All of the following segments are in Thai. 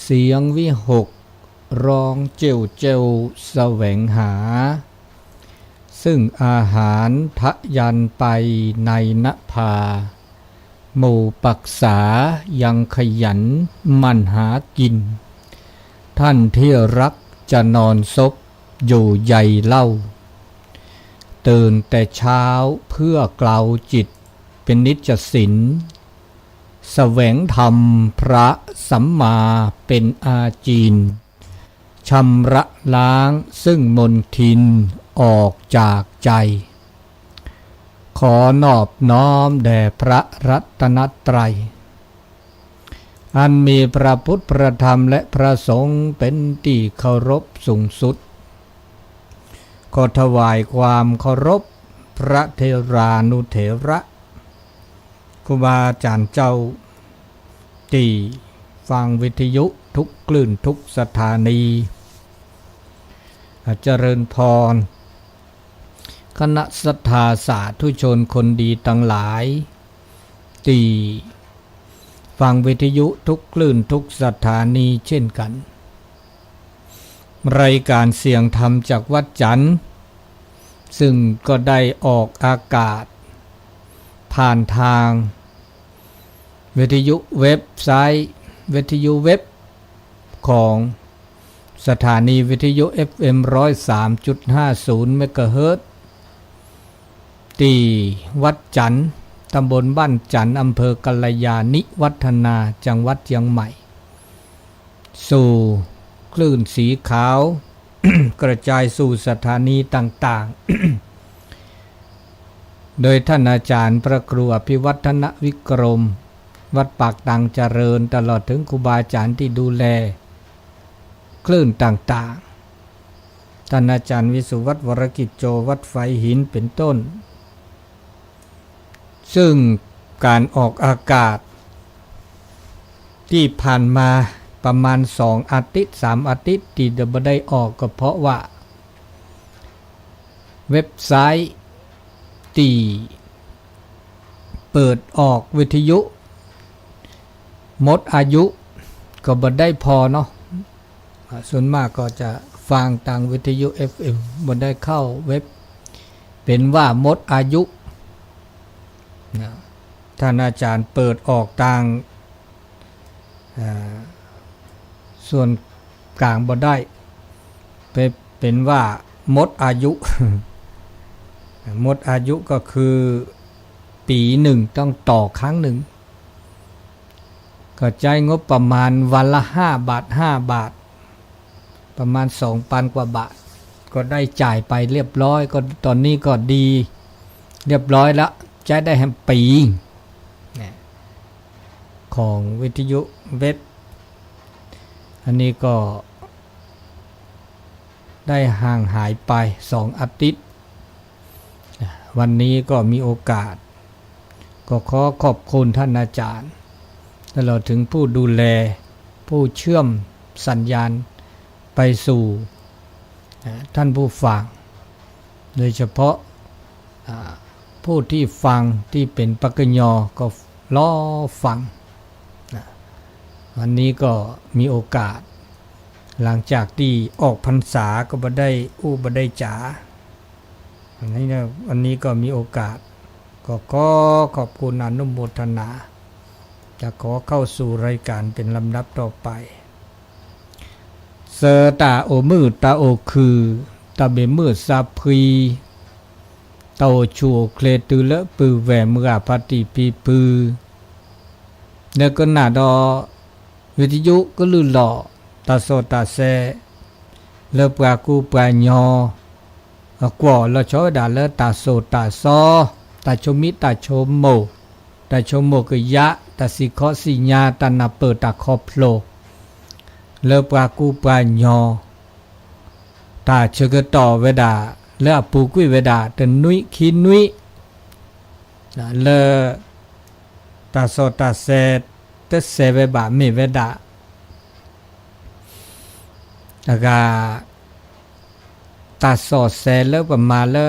เสียงวิหกร้องเจ้วเจ้วแสวงหาซึ่งอาหารทะยันไปในนภาหมู่ปักษายังขยันมันหากินท่านที่รักจะนอนซบอยู่ใหญ่เล่าตื่นแต่เช้าเพื่อเกลาจิตเป็นนิจศิลแสวงธรรมพระสัมมาเป็นอาจีนชำระล้างซึ่งมลทินออกจากใจขอนอบน้อมแด่พระรัตนตรัยอันมีพระพุทธพระธรรมและพระสงฆ์เป็นที่เคารพสูงสุดขอถวายความเคารพพระเทรานุเถระครูบาอาจารย์เจ้าที่ฟังวิทยุทุกคลื่นทุกสถานีเจริญพรคณะศรัทธาสาธุชนคนดีทั้งหลายที่ฟังวิทยุทุกคลื่นทุกสถานีเช่นกันรายการเสียงธรรมจากวัดจันทร์ซึ่งก็ได้ออกอากาศผ่านทางวิทยุเว็บไซต์วิทยุเว็บของสถานีวิทยุ FM 103.50 เมกะเฮิรตซ์ที่วัดจันทร์ตำบลบ้านจันทร์อำเภอกัลยาณิวัฒนาจังหวัดเชียงใหม่สู่คลื่นสีขาว กระจายสู่สถานีต่างๆ โดยท่านอาจารย์พระครูอภิวัฒนวิกรมวัดปากตังเจริญตลอดถึงครูบาอาจารย์ที่ดูแลคลื่นต่างๆท่านอาจารย์วิสุวัฒน์วรกิจโจวัดไฟหินเป็นต้นซึ่งการออกอากาศที่ผ่านมาประมาณ2 อาทิตย์3 อาทิตย์ที่ไม่ได้ออกก็เพราะว่าเว็บไซต์ที่เปิดออกวิทยุหมดอายุก็ไม่ได้พอเนาะส่วนมากก็จะฟังทางวิทยุ FM ไม่ได้เข้าเว็บเป็นว่าหมดอายุท่านอาจารย์เปิดออกทางส่วนกลางบ่ได้เป็นว่าหมดอายุ หมดอายุก็คือปีหนึ่งต้องต่อครั้งหนึ่งก็ใจงบประมาณวันละ5 บาท5 บาทประมาณ 2,000 กว่าบาทก็ได้จ่ายไปเรียบร้อยก็ตอนนี้ก็ดีเรียบร้อยแล้วใช้ได้แฮมปีของวิทยุเว็บอันนี้ก็ได้ห่างหายไป2 อาทิตย์วันนี้ก็มีโอกาสก็ขอขอบคุณท่านอาจารย์ตลอดถึงผู้ดูแลผู้เชื่อมสัญญาณไปสู่ท่านผู้ฟังโดยเฉพาะผู้ที่ฟังที่เป็นปักญอก็รอฟังวันนี้ก็มีโอกาสหลังจากที่ออกพรรษาก็บ่ได้บ่ได้จ๋าวันนี้ก็มีโอกาสก็ขอบคุณอนุโมทนาจะขอเข้าสู่รายการเป็นลำดับต่อไปเสตาโอมือตาโอคือตาเบมือซาพีเตาชัวเคลตุเลปือแหวมือปฏิปีปือเนก็นาดอวิทยุก็ลือหล่อตาโซตาแซเลปากูปายอกว่าละชอดาเลตาโซตาซอตาชมิตาชมโมตาชมโมกยะตาสิขอสิญาตานาเปิดตาคอพโลเลปากูปายอตาเชกต่อเวดาเลปูกุยเวดาตนุยคินุยเลตาโซตาเซตเซเวบาเมเวดาแล้วก็ตาโซเซเลประมาณเลอ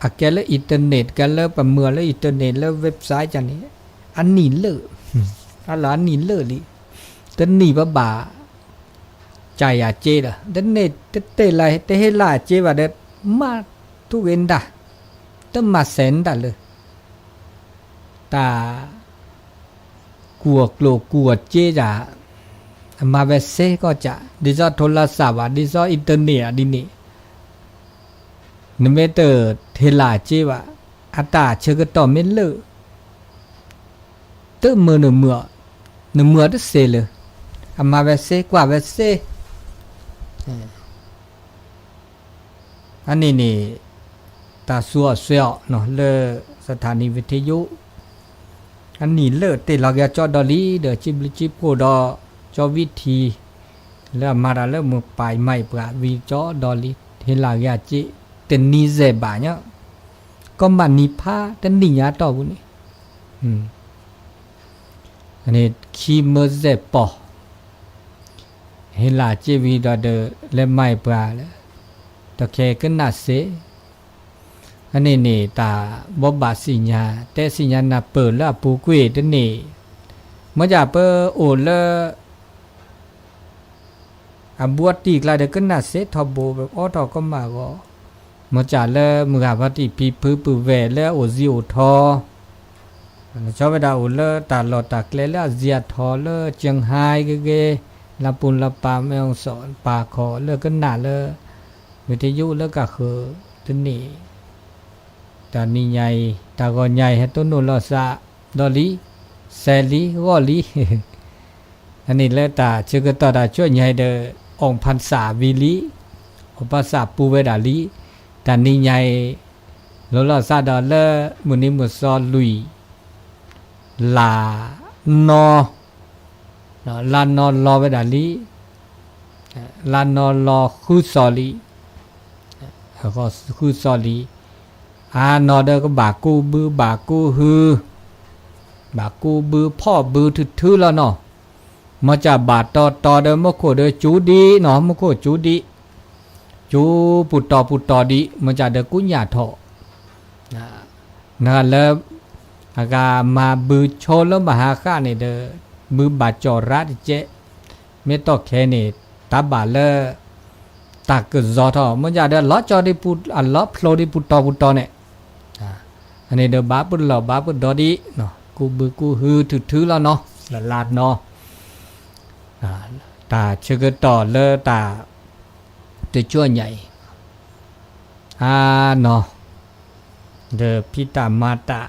ะแกเลอินเทอร์เน็ตกันเลประเมือเลอินเทอร์เน็ตเลเว็บไซต์จังนี้อันนี้เลอันหลานนี่เลลิตนี่บ่า ใจอาเจดเดนเนเตไลเตเฮลาเจว่าเดมาทุเวนดาตมาเซนดาเลยตากลัวกลัวกลัวเจจามาเวเซก็จะดิจอโทรศัพท์ดิจออินเทอร์เน็ตดินี่นเมเตอร์เทลาเจว่าอัตตาเชกต่อเมนเลเตอมือหนึ่งเมื่อได้เซเลยมาเวเซกว่าเวเซอันนี้นี่ตาสัวเสียเนาะเลสถานีวิทยุอันนี้เลเตเราจะจอดอลีเดจิบลิจิโพดอจอวิธีแล้วมาดาเลมือปลายไม่ปราวีจอดอลีเฮลายาจิเตนีเซบาเนี่ยก็มันนิพาเตนิยาต่อบุนี่อันนี้คีเมเซปอเฮลาจิวีดอเดเลไม่ปราเลยตะเคกันนาเซอันนี้นี่ตาบบาสิญญาแต่สิญญานาเปิดละปูกุยตนี่เมื่อจะเปิดโอเลอบวติกลายเดกันนาเซทอบโบแบบออทอก็มาก็เมื่อจะเลมือหาวัติพีพื้ปือแวเลโอซิโอทอชอบไปดาโอเลตาหลอดตาเลเลเซียทอเลเจียงไฮ้เกลาปุนลาปาแมงสอนปาคอเลกันนาเลวิทยุเลก็คือตนี่ตานี่ใหญ่ตาก็ใหญ่ให้ต้นนูลอซาดอลีเซลีวอลีอันนี้แล้วตาเชื่อก็ต่อตาช่วยใหญ่เดอองพันษาวิลีอภาษาปูเวดาลีตานี่ใหญ่ลอซาดอเลมุนิมุซอลุยลานอลานอลอเวดาลีลานอลอคุซอลีก็คุซอลีนอเดก็บากูบือบากูฮือบากูบือพ่อบือถือแล้วเนาะมาจากบาตอเดมโคเดจูดีเนาะมโคจูดีจูปุตตอดีมาจากเดกุญญาทอนั่นแล้วอากามาบือโชลมหาค่าเนี่ยเดบือบาจอรัดเจไม่ต้องแค่เนี่ยตาบาเลตักจอทอมันจะเดล้อจอดีปุตล้อโผล่ดีปุตตอเนี่ยอันนี้เดบาปุตหล่อบาปุตดอดีเนาะกูบือกูฮือถือแล้วเนาะละลาดเนาะตาเชื่อต่อเลตาจะช่วยใหญ่เนาะเดพิตามาตา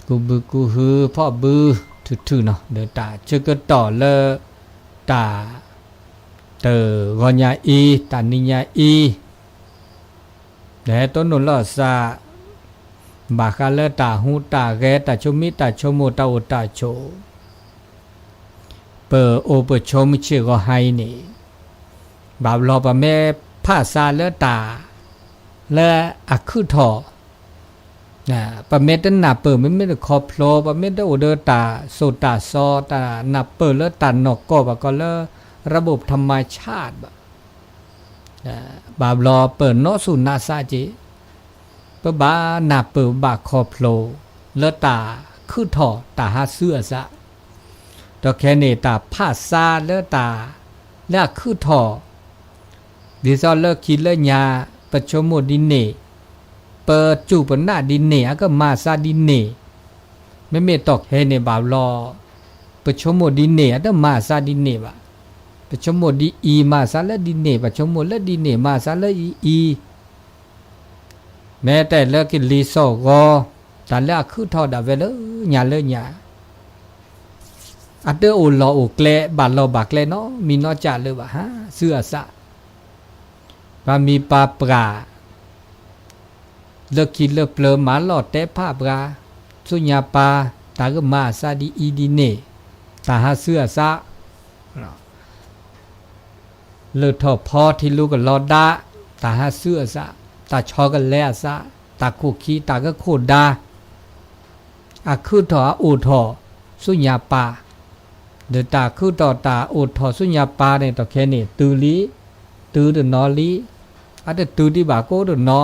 กูบือกูฮือพ่อบือถือเนาะเดตาเชื่อต่อเลตาเตอกอญาอีตานิญาอีเดต้นนุลอซาบาคาเลตาหูตาแกตาชมิตาชโมตาโอตาโชเปอโอเปชมิเชก็ให้นี่บาบลอปะแม่ภาษาเลตาและอักขุทอปะเมตนาเปิดไม่ได้คอพลอปะเมตโอเดตาโซตาซอตานาเปิดเลตานอกก็บะก็เลระบบธรรมชาติบาบลอเปิดโนสุนาซาจิเปิดบานาเปิดบาคอพลอเลตาคือทอตาหาเสื้อซะตอแค่นี้ตาภาษาเลตาและคือทอดิซอเลคิดเลญาประชมดินเนเปิดจูปนาดินเนก็มาซาดินเนไม่เมตอกเฮเนบาลอประชมดินเนก็มาซาดินเนบะประชมดีอีมาซาเลดินเนประชมเลดินเนมาซาเลอีแม้แต่เลกิลีโซก็แต่และคือทอดาเวลญาเลญาอัตเตอร์โอลอโอเกลบาลอบาเกลเนาะมีนอจ่าเลยว่าฮะเสื้อสะปามีปาปราเลิกคิดเลิกเปลือหมาหลอดแต่ผ้าปราสุญญาปาตาก็มาซาดีอีดีเนตาหาเสื้อสะเลิกทอพอที่ลูกก็รอดาตาหาเสื้อสะตาชอกันแล้วสะตาโคคีตาก็โคดาคือทอโอทอสุญญาปาเดตาคือต่อตาอดถอสุญญาปาเนี่ยต่อแค่นี้ตือลีตือเดนอลีอาจจะตือที่บาโก้เดนอ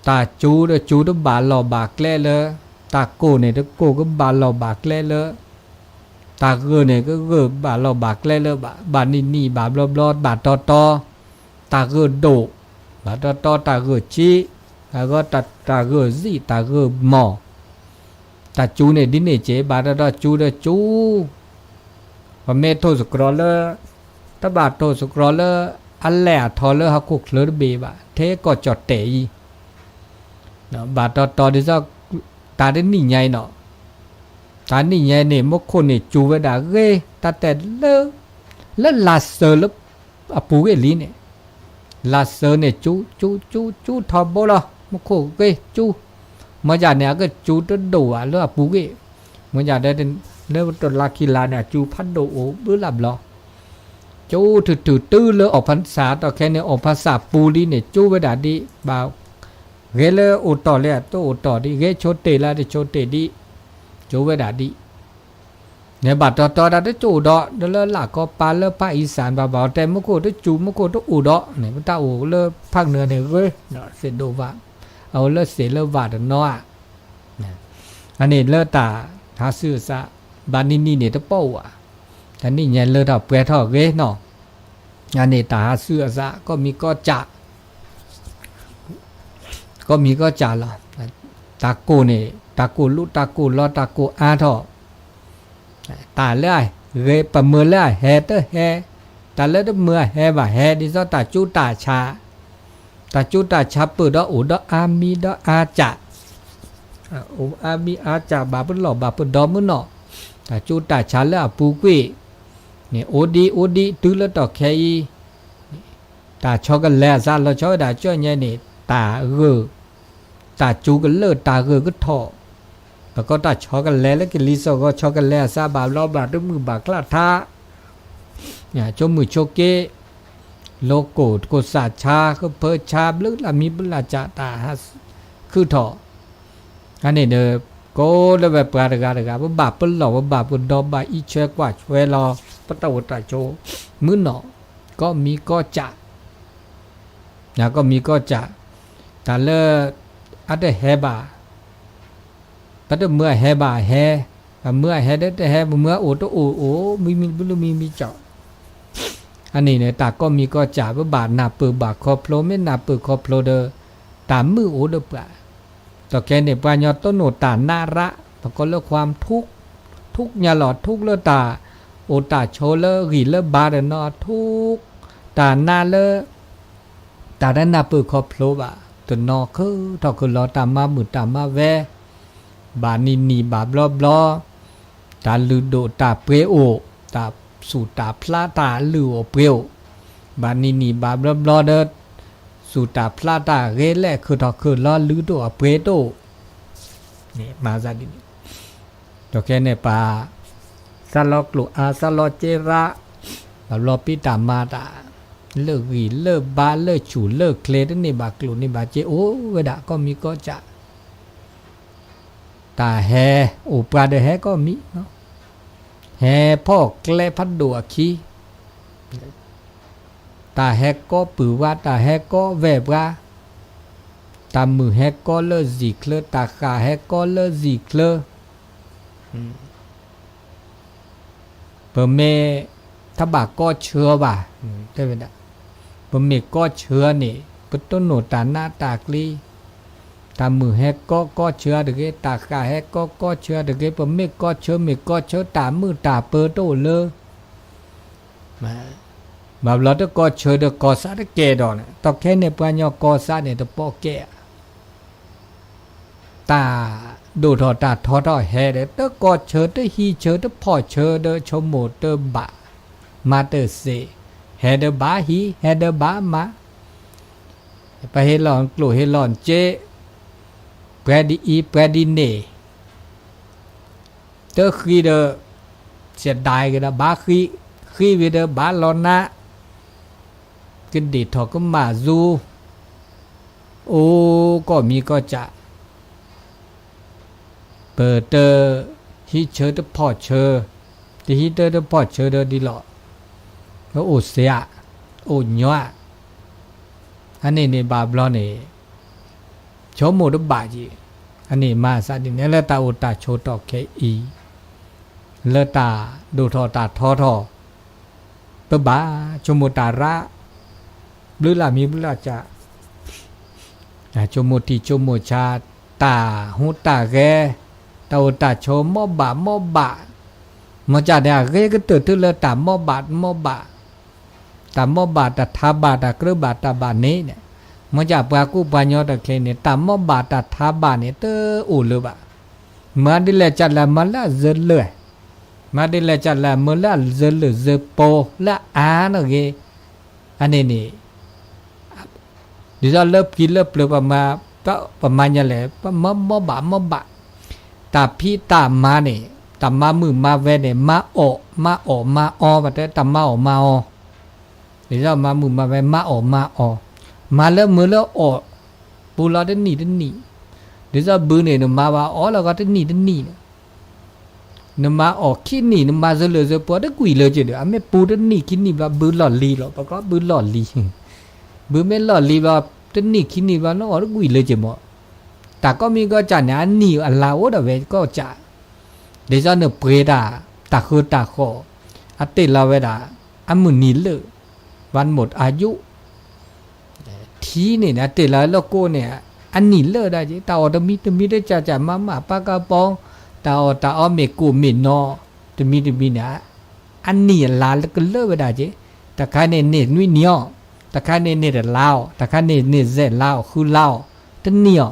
ตาจูเดจูเดบาหล่อบากแกล้เลยตาโกเนี่ยเดโกก็บาหล่อบากแกล้เลยต ตาเกอเนี่ยก็เกอบาเราบากแกล้เลบานี่บาบลอบาตอตาเกอโดบาตอตาเกอจีแล้วก็ตาเกอซีตาเกอหมอตาจูเนี่ยดินเนี่ยเจบาตอจูเดจูพอเมโทสกรอเลตบาโทสกรอเลอันแหล่ทอเลฮักคุกเลเบบะเทก็จอดเตยเนาะบาตอดิซะตาได้นี่ใหญ่เนาะตานี่ใหญ่เนี่ยมกคนเนี่ยจูเวดาเกตาแต่เลลาเซอร์ลอปูเกลีเนี่ยลาเซอร์เนี่ยจูทอโบละมกโคเกจูมาจากเนี่ยก็จูตโดอ่ะเลอปูเกมาจากได้เลตัวลาคิลาเนี่ยจูพัดโดโอบื้อหลับหรอจูถือตื้อเลอออกพรรษาต่อแค่เนี่ยออกภาษาปูลีเนี่ยจูเวดาดีบ่าวเกเลอต่อเลยโตต่อดีเกโชเตละดิโชเตดีจูเวดาดีเนี่ยบัดต่อได้จูดอเดลหลักก็ปาเลภาคอีสานบ่าวแต่มโคตจูมโคตอูดอเนี่ยมันตาอูเลภาคเหนือเนี่ยเว้ยเนาะเสดโดวาเอาเลเสเลวาดเนาะอันนี้เลตาหาซื้อซะบานินี่เนี่ยตะเป้าอ่ะแต่นี่เนี่ยเลดอกเปรทอเกเนาะอันนี้ตาหาซื้อซะก็มีก็จะละตาโกเนี่ยตาโกลุตาโกลอตาโกอาทอตาเลยเรปเมื่อเลยแฮเตอร์แฮตาเลยเมื่อแฮบ่าแฮดิซอตาจูตาชาปืดออูดออามีดออาจะอูอามีอาจะบาปหล่อบาปดอมเนาะตาจูตาชาเลยปูกุยเนี่ยโอดีตื้อแล้วต่อแค่ตาชอกันแล้วซาเราชอดาจ้อยเนี่ยนี่ตาตาจูกันเลิศตาก็ทอแล้วก็ตาชอกันแล้วก็ลิซก็ชอกันแล้วซาบาลอบาด้วยมือบากลาท่าเนี่ยจมือโชเกโลโก้โกษาชาก็เพอชาบลึกละมีบลาจาตาฮัสคือทออันนี้เด้อโกแล้วแบบปราดกาบาปเปล่าบาปดอบาอีเชกว่าช่วยรอปะตวตาโจมื้อหนอก็มีก็จะนะก็มีก็จะแต่เลอัดแฮบาปัดเมื่อแฮบาแฮเมื่อแฮได้แฮเมื่อโอโตโอมีเจาะอันนี้เนี่ยตาก็มีก็จ่าว่าบาทนาปือบาทคอโพลไม่นาปือคอโพลเดอตามมือโอเดอปะต่อแกเนี่ยปญต้นโนตานาระแล้วก็เลือกความทุกยาหลอดทุกเลือตาโอตาโชเลรีเลบาเดนอทุกตานาเลตาด้านนาปือคอโพลบะตัวนอคือถ้าคือรอตามมามือตามมาแวบานีบาบลอตาลือโดตาเปรโอตาสูตาพลาตาลือเปรียวบานีบาบลอเดสูตาพลาตาเรแลคือถ้าคือรอลือโดเปรโตนี่มาซะดิตัวแค่เนี่ยปาซาลอกลุอาซาลอเจระบาลอปิตามาตาเลิกวีเลิกบาเลิกฉูเลิกเคลดนี่บากลุนี่บาเจโอเวดาก็มีก็จะตาแฮโอปราเดแฮก็มีเนาะแฮพ่อแกลพัดดัวคีตาแฮก็ปือว่าตาแฮก็แวบว่าตามือแฮก็เลอจีเคลตาขาแฮก็เลอจีเคลเปเมถ้าบากก็เชื้อว่ะได้เป็นอ่ะเปเมก็เชื้อนี่ปุตโตโนตาหน้าตากลีตามือแฮก็เชื้อเด็กตาขาแฮก็เชื้อเด็กเปเมก็เชื้อตามือตาเปโตเลมาเราจะก็เชื้อเด็กก็ซาเด็กแก่ดอนตอกแค่เนี่ยปัญญาก็ซาเนี่ยตะปอแก่ตาดูทอตาทอแฮเด็กตะก็เชื้อตะฮีเชื้อตะพ่อเชื้อเดชโมเตบะมาเตเซแฮเดบาฮีแฮเดบามาไปเฮลอนกลัวเฮลอนเจแปรดีแปรดีเน่เตอคีเดเสียดายกันนะบาคีวิเดบาลอนนะกินดีทอก็มาซูโอ้ก็มีก็จะเปิดเตอฮิเชอร์ตพอเชอร์ที่ฮิเตอร์ตพอเชอร์เดดีหล่อแล้วโอเสียโอเนาะอันนี้ในบาบลอนนี่ชมโมดบาจีอันนี้มาซาดินแล้วตาโอตาโชตอเคอี เลตาดูทอตาทอทอปะบาชมุตาระหรือลามีบุลาจะชมุติชมุชาตาหูตาแกตาตาโชมอบะมอบะมาจากเดียกก็ตื่นตื่นเลยตามอบะมอบะตามอบะตาทาบะตากระบะตาบะนี้เนี่ยมาจากปากุปัญญาตะเคเนี่ยตามอบะตาทาบะเนี่ยเตออุลบะมาดิเลจัดละมาละเจเลยมาดิเลจัดละมาละเจเลยเจโปละอาโอเคอันนี้นี่ดิฉันเลิกกินเลิกเปลือกประมาณนี้แหละมอบะตาพี่ตามาเนี่ยตามามือมาเวเนี่ยมาอแบบนี้ตามาอเดี๋ยวมามือมาเวมามาเลิกมือเลิกปูเราได้หนีเดี๋ยวบืนเนี่ยมาว่าเราก็ได้หนีเนี่ยมาขี้หนีมาเจริญปวดได้กุยเลยจีเดียวไม่ปูได้หนีขี้หนีว่าบืนหล่อลีหรอกปะก็บืนหล่อลีบืนไม่หล่อลีว่าได้หนีขี้หนีว่าน้องได้กุยเลยจีหมดแต่ก็มีก็จ่าเนี่ยหนีอะไรวะเดี๋ยวก็จ่าเดี๋ยวเนี่ยเปรดาตาคือตาคออัตติลาเวดามือหนีเลยวันหมดอายุทีนี่นะติลาโลโก้เนี่ยอันนี้เลิกได้จีตาอดมีได้จ่ามาปากกระป๋องตาอเมกูมินอตมีเนี่ยอันนี้ลาแล้วก็เลิกได้จีตะคายเนี่ยนุ่ยเนียวตะคายเนี่ยลาวตะคายเนี่ยเซลาวคือลาวตะเนียว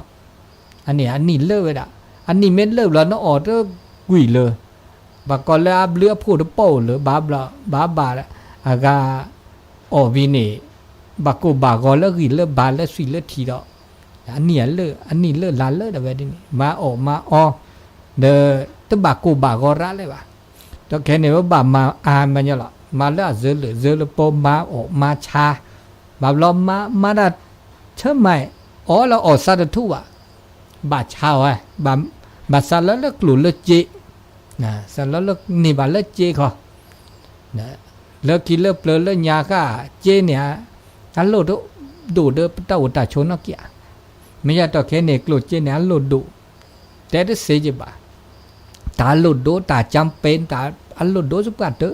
อันนี้เลิกได้อันนี้ไม่เลิกแล้วน้องเลิกกุยเลยบางคนเลยเลือพูดโป้เลยบาละอากาวินี่บางคนบางคนเลิกกุยเลิกบาเลิกสุยเลิกทีดอกอันนี้เลิกลาเลิกได้แบบนี้มาเดตบากูบากระเลยว่ะตะแค่เนี่ยว่าบามามันเนี่ยหรอมาแล้วเจอปมาชาบาลมาได้เชื่อไหมเราซาดทั่วบาชาวบาซาแล้วเลิกหลุดเลิกจีนะซาแล้วเลิกนี่บาเลิกจีเขานะเลิกกินเลิกเปลือยเลิกยาก็เจเนี่ยอันโลดดูเด้อเต้าตาชนนักเกียไม่ใช่ตะแค่เนี่ยกลุดเจเนี่ยอันโลดดูแต่ได้เสียจีบาตาหลุดโดตาจำเป็นตาอันหลุดโดสุกาเตอ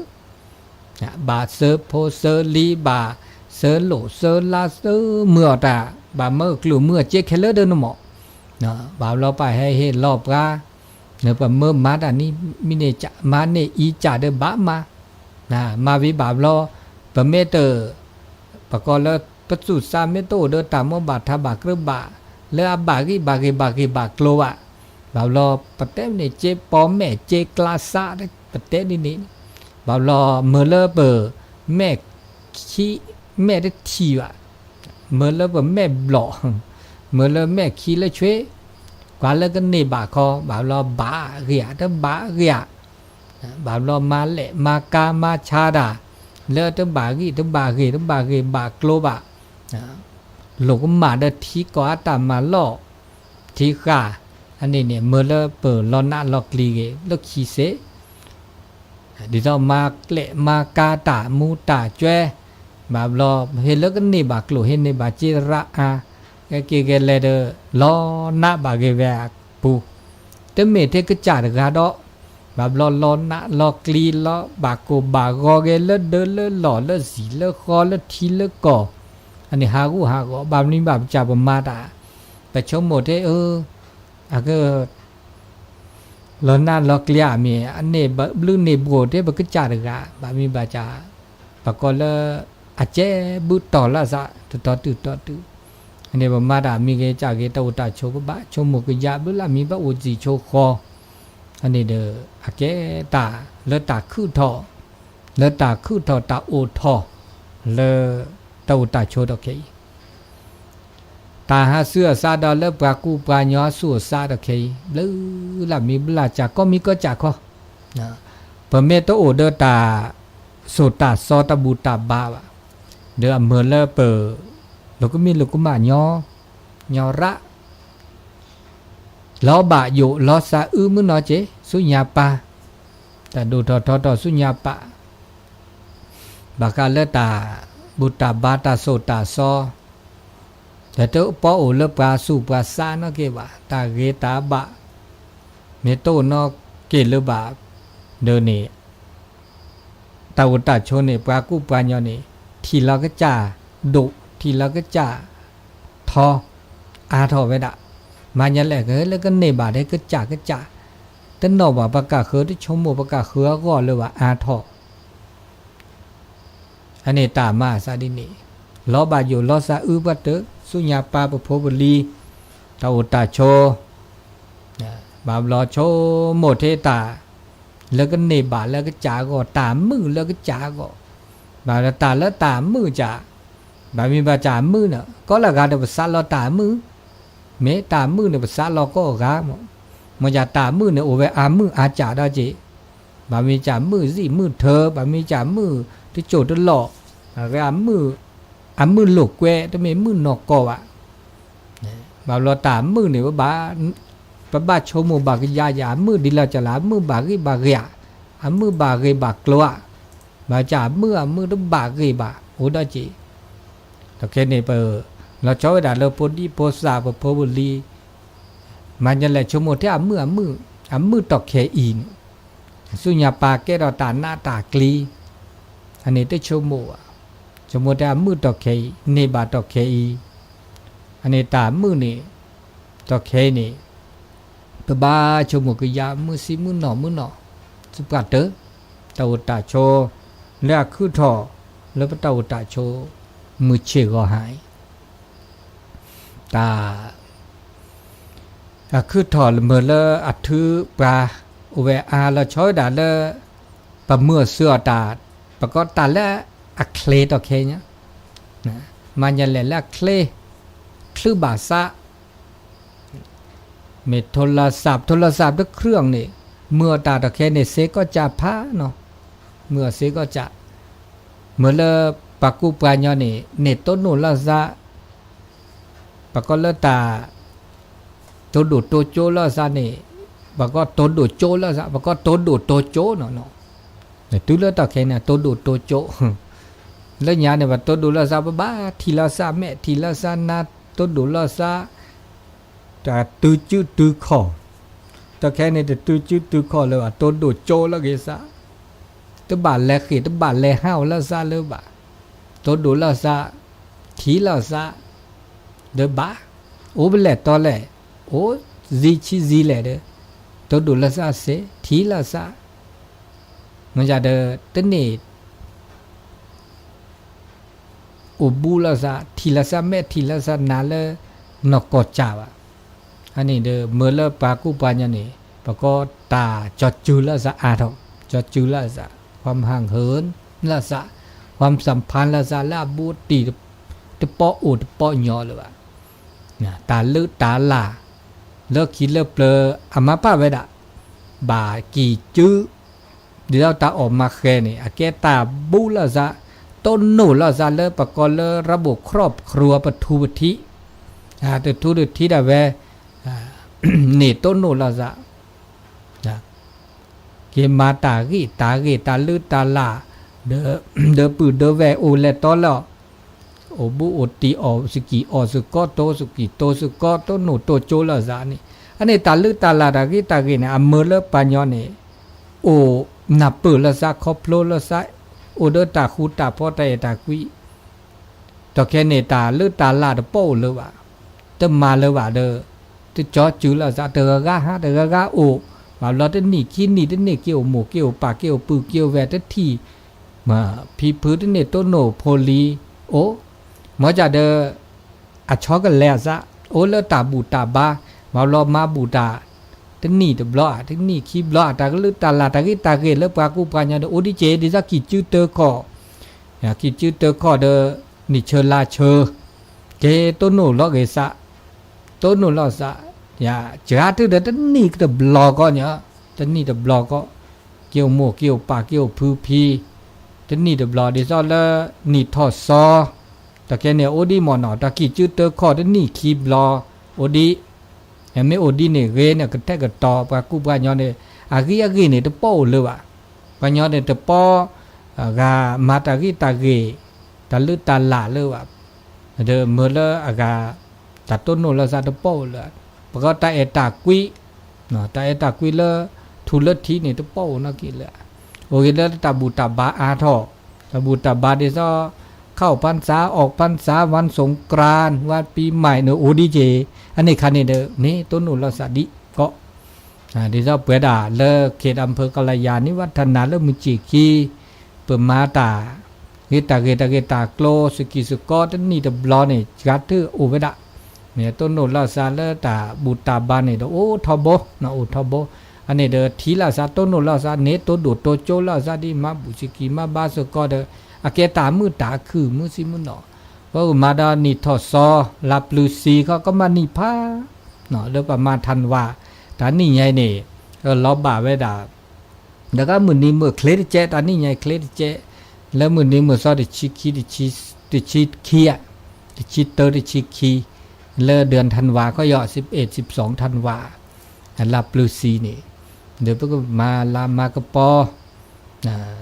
บาเซอร์โพเซอร์ลีบาเซอร์โลเซอร์ลาเซอร์เมื่อตาบาเมื่อกลุ่มเมื่อเจ๊เคเลอร์เดินหมอนะบาเราไปให้เห็นรอบกาเนื้อปเมื่อมาดานี้มิเนจะมาเนอีจ่าเดบ้ามานะมาวิบาเราปเมเตอร์ปกรณ์ประจุสามเมโตเดินตามบาทบากระบาเลือบากีบากลัวบ่าวรอประเทศเนี่ยเจ๊ปอมแม่เจ๊กลาซาได้ประเทศนี้บ่าวรอเมื่อเลิกเบอร์แม่ขี้แม่ได้ทีว่ะเมื่อเลิกเบอร์แม่หล่อเมื่อเลิกแม่ขี้แล้วช่วยกว่าเลิกกันนี่บ่าคอบ่าวรอบาเรียถ้าบาเรียบ่าวรอมาเละมากามาชาดาเลิกถ้าบากีบากลัวบ่าหลงมาได้ทีก่อตามมาล่อทีข้าอันนี้เนี่ยเมื่อเราเปิดล้อหน้าล็อกลีเกล็อกขี้เสดิเรามาเละมากาตามูตาจ้วยแบบรอเห็นแล้วก็นี่บากลัวเห็นในบาจิระเกเลเดอล้อหน้าบาเกแวกปูแต่เมื่อเทกจ่าดกาดอแบบล้อหน้าล็อกลีล้อบากโกบากอเกเลเดเลหล่อเลสีเลคอเลทีเลก่ออันนี้หากูแบบนี้แบบจับมาตาไปชมหมดอาก็ล้นหน้าล็อกเลียมีอันนี้บลูนี่บัวที่บักจ่าเด็กบามีบาจ่าปะก็เลยอาเจบุตต่อละซะต่ออันนี้บามาดามีเกจ่าเกตาอุตาโชก็บะชมหมกยาบุละมีบะอุจิโชคออันนี้เด้ออาเกตาเลตาคือทอตาโอทอเลตาอุตาโชดอกเคตาหาเสื้อซาดอเลปากูปาญอสู่ซาดเคลือละมีบลาจากก็มีก็จากก็เปเมโตโอเดตาโซตาซอตาบูตาบาวเดอเมเลเปเราก็มีลูกมาญอระล้อบะอยู่ล้อซามื้อนอเจสุญญาปาแต่ดูทอสุญญาปาบากาเลตาบูตาบาตาโซตาซอแต่ตัวปอโอเลปาสุปาซาเนาะเกบะตาเกตาบะเมโตเนาะเกเลบะ เดินนี่ตาวตาโชนี่ปากุปานยอนี่ทีละก็จ่าดุทีละก็จ่าทออาทอไว้ดะมายันแหละก็แล้วก็เนบาได้ก็จ่าแต่นอกว่าประกาศคือที่ชมโมประกาศคือก็เลยว่าอาทออันนี้ตามมาซาดินีล้อบาอยู่ล้อซาอือบัดเตสุญญาปาปโพบลีตาวตาโชบาบลอโชโมเทตาแล้วก็เนบาแล้วก็จ่าก็ตามมือแล้วก็จ่าก็บาละตาแล้วตามมือจ่าบามีบาจ่ามือเนาะก็ละกาเดภาษาเราตามมือเมตามมือเนี่ยภาษาเราก็กามันจะตามมือเนี่ยโอเวอามืออาจ่าได้จีบามีจ่ามือสิมือเธอบามีจ่ามือที่โจดหลอกบามือหลกแกแต่ไม่มือนอกก็ว่ะบาเราตามมือเนี่ยว่าบาโชโมบากยายามือดิลาจะลามือบากิบากยามือบากิบากลัวบาจ่ามือต้องบากิบาโอได้จีแต่แค่นี้เปเราชอบด่าเราพอดีพอสาบพอบุรีมันจะแหละชั่วโมงที่มือตอกแขอินสุญญาปาแกเราตาหน้าตากลีอันนี้ได้ชั่วโมงที่มือตอกแขเนบาตอกแขอีอันนี้ตามือนี่ตอกแขนี่ปบ้าชั่วโมงก็ยามือสิมือหนอสุกัดเตอตาวตาโชแล้วคือทอแล้วตาวตาโชมือเชก็หายตาคือถอดเมื่อละอัดถือปลาอุเวอาละช้อยด่าละปะเมื่อเสื้อตาปะก็ตาละอักเคลต่อเคเนี่ยนะมันยันแหละละเคลคลื่นบาซะเมโทรศัพท์ด้วยเครื่องนี่เมื่อตาต่อเคเนี่ยเสก็จะพาเนาะเมื่อเสก็จะเมื่อละปากุปานยอนี่เนตต้นนุละซะปะก็ละตาตัวดูตัวโจละซะนี่ปะก็ตัวดูโจละซะปะก็ตัวดูตัวโจเนาะแต่ตัวละตะแค่เนี่ยตัวดูตัวโจแล้วญาเนี่ยว่าตัวดูละซะบ้าทีละซะแม่ทีละซะนาตัวดูละซะแต่ตื้อจื้อตื้อคอตะแค่เนี่ยแต่ตื้อจื้อตื้อคอเลยว่าตัวดูโจละเกซะตัวบาดแลขีตัวบาดแลห้าวละซะเลยบ่าตัวดูละซะทีละซะเดบ้าโอ้เป็นแหละตอนแหละโอ้จีแหละเด้อตัวดูละซะเสทีละซะมันจะเด้อตั้งนี่โอบูละซะทีละซะแม่ทีละซะนาเลนกอจ่าวะอันนี้เด้อเมื่อละปากุปัญญานี่ปะก็ตาจอดจูละซะอาทอจอดจูละซะความห่างเหินละซะความสัมพันธ์ละซะละบูตีตะปออุดปอยอเลยว่ะตาลึตาลาเลิกคิดเลิกเปลออามาป้าไว้ดะบากี่จื้อเดี๋ยวตาออกมาแค่นี่อาแกตาบูละซะต้นหนูละซะเลิกประกอบเลิกระบบครอบครัวปทุวทิแต่ทุวทิดาเวนี่ต้นหนูละซะเกมาตากีตาลึตาลาเดอปือเดอแวโอเลตอละโอบูโอตีออสกีออสกอโตสกีโตสกอโตโนโตโจละซานี่อันนี้ตาลึตาลาดากีตากีเนี่ยอเมเลปัญญาเนี่ยโอนับเปิดละซาคอพโลละซาโอเดตาคูตาพอตาตากุยตอแค่เนี่ยตาลึตาลาดโป้เลยว่ะตมาเลยว่ะเด้อจะจอจื้อละซาเตกะฮะเตกะโอมาเราจะนี่กินนี่จะนี่เกี่ยวหมูเกี่ยวปากเกี่ยวปือเกี่ยวแวตทีมาพีพื้นเนี่ยโตโนโพลีโอมอจะเดออะชอกันแล้วซะโอเลตาบูตาบามาลอมาบูตาตนี่ตบลอตนี่คีบลอตากลึตาลาตากิตาเกเลปากุปัญญาโอดิเจดิซะกิจือเตอคอกิจือเตอคอเดอนี่เชลาเชเกโตโนลอเกซะโตโนลอซะอย่าจาตึเดตนี่ตบลอก็เนี่ยตนี่ตบลอก็เกี่ยวหมูเกี่ยวปากเกี่ยวพือพีตนี่ตบลอดิซอเลนี่ทอซอตะแกเนี่ยโอดีมอนอตะกี้จื้อเตอคอตนี่คีบลอโอดีเห็นไหมโอดีเนี่ยเรเนี่ยก็แทกก็ต่อปากุปัญญาเนี่ยอากีเนี่ยตะโป้เลยว่ะปัญญาเนี่ยตะป้อกามาตะกีตะเกตะลึตะลาเลยว่ะเดอเมื่อละอากาตะต้นโนละซาตะโป้เลยปะก็ตะเอตะกุยเนาะตะเอตะกุยเลยต ทุลทีนี่ตะเป้านักกิละโอเคแล้วตาบูตาบาอาทอตาบูตาบาเดซอเข้าพรรษาออกพรรษาวันสงกรานต์วันปีใหม่เนอะโอดีเจอันนี้คันนี้เด้อนี่ต้นนุลสาดิก็เดี๋ยวเปิดเลิกเขตอำเภอกัลยาณิวัฒนาเลิกมุจิกีเปิดมาตาเกตาโกลสกิสกอตนี่ตะบลอนี่จัดถือโอเวดะเนี่ยต้นนุลสาเลตาบูตาบานนี่โอ้ทอโบนะโอทอโบอันนี้เด้อทีละสาต้นนุลสาเนโตดูโตโจลสาดิมาบุจิกีมาบาสกอเด้ออาเกตามือตาคือมือสิมือหนอเพราะมาดานิทอซอลาปลูซีเขาก็มานิพาเนาะแล้วประมาณธันวาตอนนี้ไงนี่ก็ล้อบาไว้ดาแล้วก็มือนี้มือเคลดเจตอนนี้ไงเคลดเจแล้วมือนี้มือซอดิชิคีดิชิคีอ่ะดิชิเตอร์ดิชิคีแล้วเดือนธันวาก็ย่อ11-12ธันวาลาปลูซีนี่เดี๋ยวก็มาลามากระปอ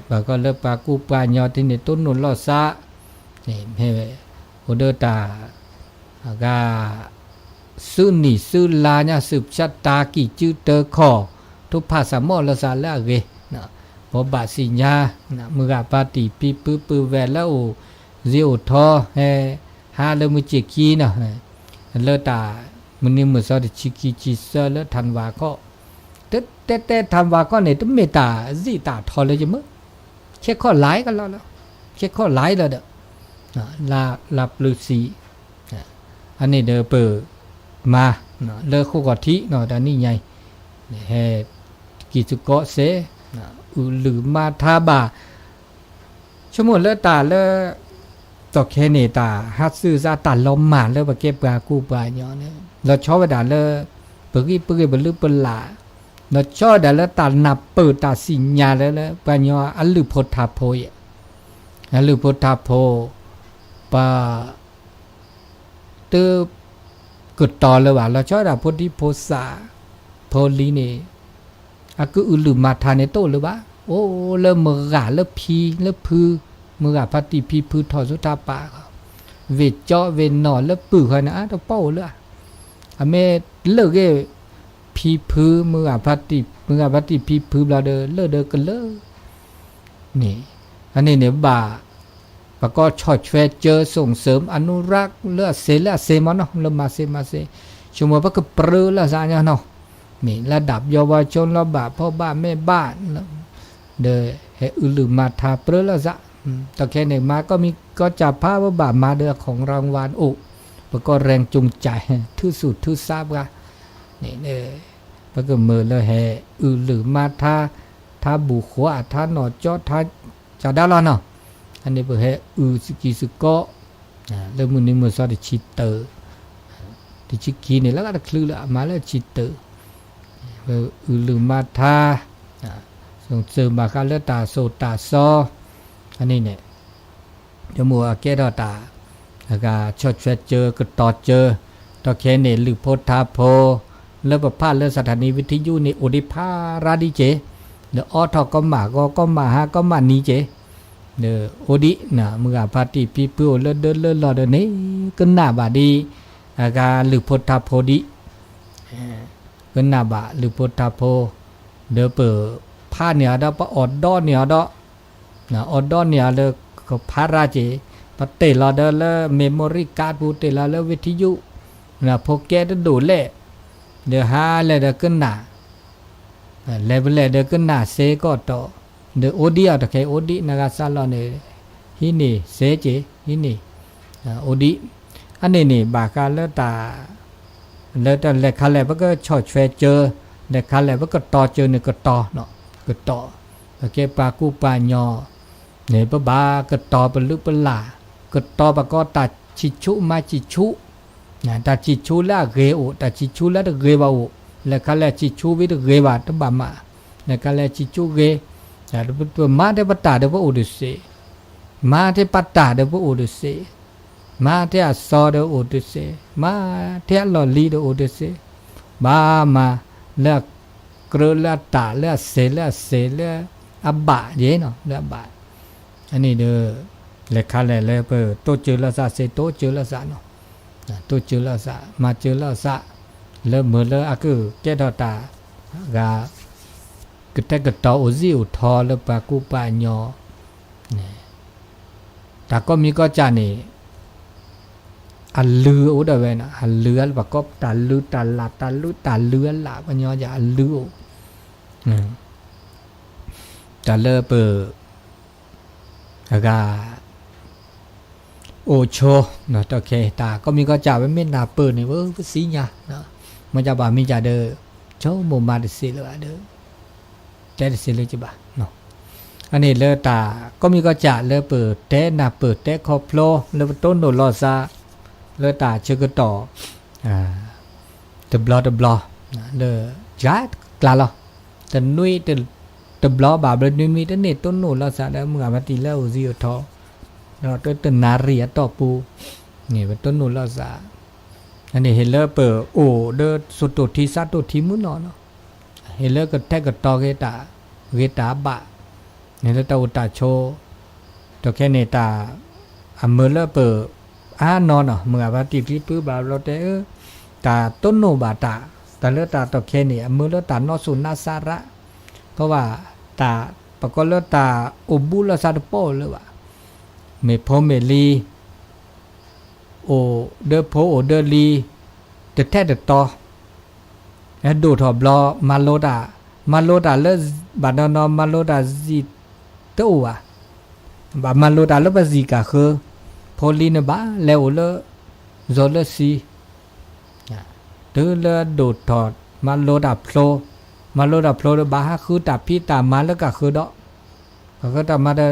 บางก็เลิกปากูปายอที่นี่ต้นนุนลอซะนี่เฮ้โอเดตากาซื้อนี่ซื้อลาเนี่ยสืบชะตากี่จื้อเตอคอทุกภาษามอลซาละเกนะพอบาสิญญานะมือกาปาติปีปื้อแวแล้วเจียวทอเฮฮาเลมุจิกีนะเลตามันนี่มือซอดิชิกิจิเซเลทันวาก็แต่ทำว่าก็เนี่ยต้องเมตาจีตาทอเลยจะมั้งเช็คข้อไลกันแล้วเช็คข้อไลแล้วเด้อลาปลือสีอันนี้เด้อเปิดมาเลิกคู่กอทิเนาะแต่นี่ไงเฮกิจุโกเสหรือมาทาบาชั่วโมงเลตาเลตอกแค่เนตาฮัตซื้อซาตันล้มมาเลบเก็บปลากู้ปลาเนาะเนี่ยเราชอบเวลาเลเปิดกี่บรรลุปลาเราชอบแต่ละตาหนับเปิดตาสิญญาแล้วปัญญาอัลลุพธาโพยอัลลุพธาโพปะเตอกดต่อเลยว่าเราชอบแต่พุทธิโพสาโพลีนี่อากูอุลุมาทานในโตหรือวะโอ้เริ่มมือกาเริ่มพีเริ่มพือมือกาพัติพีพือทอสุตาปาเวจเจาะเวนนอนเริ่มปื้อใครนะต้องเป้าเลยอเมเลิกเกพีพื้มือพัติพีพื้เราเดินกันเลยนี่อันนี้เนี่ยบ่าแล้วก็ชอดแชร์เจอส่งเสริมอนุรักษ์เลือเซมเนาะเริ่มมาเซชั่วโมงพักก็เปลือละซะเนาะนี่ระดับเยาวชนระบาพ่อบ้านแม่บ้านเดอเฮอุลืมมาทาเปลือละซะตะแค่ไหนมาก็มีก็จับภาพว่าบ่ามาเดือของรางวัลอุแล้วก็แรงจูงใจทื่อสุดทื่อทราบกันนี่เนี่ยแล้วก็มือเลยแห่หรือมาท่าบุขวาท่าหนอจอท่าจะได้แล้วเนาะอันนี้เพื่อแห่สกิสก็แล้วมือนี้มือซอดิชิเตอร์ดิชิกีนี่แล้วก็คลื่นละมาแล้วชิเตอร์หรือมาท่าส่งเสริมมาคาเลตาโซตาซออันนี้เนี่ยจมูกอาเกดตาแล้วก็ชดเจอกระต่อเจอตอแค่เนี่ยหรือโพธาโพแล้วประพาสเรื่องสถานีวิทยุในอุดิภาราดิเจเดอออทอก็มาหาก็มานีเจเดอโอดินะมือพาติปีเปื้อเดินรอเดนี้ก็หน้าบาดีอาการหรือโพธาโพดิก็หน้าบาหรือโพธาโพเดอเปิดผ้าเนี่ยดอปอดดอเนี่ยดอนะอดดอเนี่ยเลยก็พาราเจปเตลอเดอแล้วเมมโมรี่การ์ดปูเตลอแล้ววิทยุนะโปแกดดูเล่เดี๋ยวหาเลยเดี๋ยวขึ้นหน้าเลเวลเดี๋ยวขึ้นหน้าเซก็ต่อเดี๋ยวโอดีอ่ะแต่แค่โอดีนะครับซาลอนเนี่ยฮินี่เซเจฮินี่โอดีอันนี้นี่บากาเลตาเลตาเลคาเลก็ชอดเฟเจอเลคาเลก็ต่อเจอเนี่ยก็ต่อเนาะก็ต่อโอเคปากูปายอเนี่ยปะบาก็ต่อเป็นลึกเป็นหลาก็ต่อปะก็ตัดชิชุมาชิชุแต่จิตชูละเกอแต่จิตชูละเกบาอแล้วก็แล้วจิตชูวิตเกบาตบามาแล้วก็แล้วจิตชูเกแต่ตัวมาเทปตาเดวโอดุเสมาเทปตาเดวโอดุเสมาเทอสอเดวโอดุเสมาเทลอลีเดวโอดุเสบามาแล้วกระละตาแล้วเสแล้วอับบะเยเนาะแล้วบะอันนี้เด้อแล้วก็แล้วเปิดโตเจอละซาเสโตเจอละซาเนาะตัวเจอแล้วซะมาเจอแล้วซะเริ่มเหมือนเลยอากูแกดตากา ก็แต่ก็ต่อโอซิวทอแล้วปากูปาญอเนี่ยแต่ก็มีก็จะนี่อันลืออุดเวนะอันเลือแล้วก็ตาลือตาลาตาลือตาเลือละปัญญาจะอันลือตาเลอเปอแล้วก็โอโชเนาะโอเคตาก็มีก็จะไม่นาเปิดนี่เว้ยสีญาเนาะมันจะบ่ามีจะเด้อโชโมมาดิสิเลยเด้อแต่ดิสิเลยจิบ่าเนาะอันนี้เลอตาก็มีก็จะเลอเปิดแต่นาเปิดแต่คอพโลเลอต้นโนลอซาเลอตาชื่อก็ต่อตะบลอเลอจ้ากลาลอตะนุยตะบลอบาเบนุยมีตะเนต้นโนลอซาแล้วมึงมาตีแล้วโอซิโอทอเราต้นนาเรียต่อปูนี่เป็นต้นนูลาซาอันนี้เฮเลอร์เปิดโอ้เดอสุดตัวทีซัดตัวทีมุนเนาะเฮเลอร์ก็แทกก็ตอเกตาบะเนี่ยแล้วตาอุตาโชตัวแค่เนตาอเมเลอร์เปิดนอนเนาะเมื่อว่าติดที่ปื้อบาเราแต่ตาต้นโนบาตาแต่เลอตาตัวแค่เนี่ยเมื่อเลอตานอสุนาซาระเพราะว่าตาปะก็เลอตาอุบุลซาดโปเลยว่าเมพอเมลีโอเดอโพโอเดอลีเดแท้เดต่อดูทอบลอมาโลดาเลบาดนอมาโลดาซิตัวบามาโลดาเลบซิกาคือพอลีนบาแล้วเลโซเลซีเดอเลดูทอดมาโลดาโพลบาฮะคือตาพี่ตามาแล้วก็คือดอกก็ตามาเด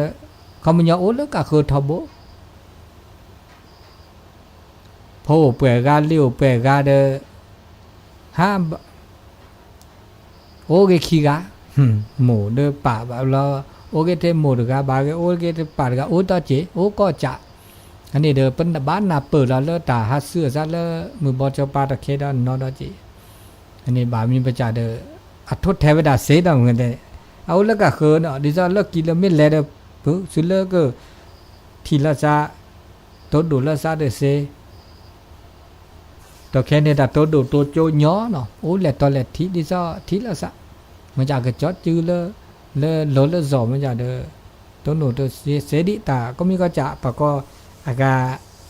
เขาไม่ยอมโอ้แล้วก็คือทบพอเปิดกาเลี้ยวเปิดกาเดห้ามโอเคขี้กาหมูเดป่าแบบเราโอเคเทหมูเดกาบาเกโอเคเทป่าเดกาโอต่อเจโอก็จะอันนี้เดเป็นบ้านนาเปิดแล้วเลอตาฮัสเสือซะเลอมือบอจปาตะเคดานอดอเจอันนี้บามีประจาเดอัทษเทวดาเสดเหมือนกันเอาแล้วก็คือเนาะดิฉันเลิกกินแล้วไม่แลเดสุดเลก็ทีละซาตัวดูละซาเดเซตัวแค่เนี่ยแต่ตัวดูตัวโจย้อเนาะโอ้แหละตัวแหละทีดิซ่าทีละซามันจะกระจอดจื้อเลโลเลจอมันจะเดตัวหนูตัวเสดิตาก็มีก็จะปะก็อากา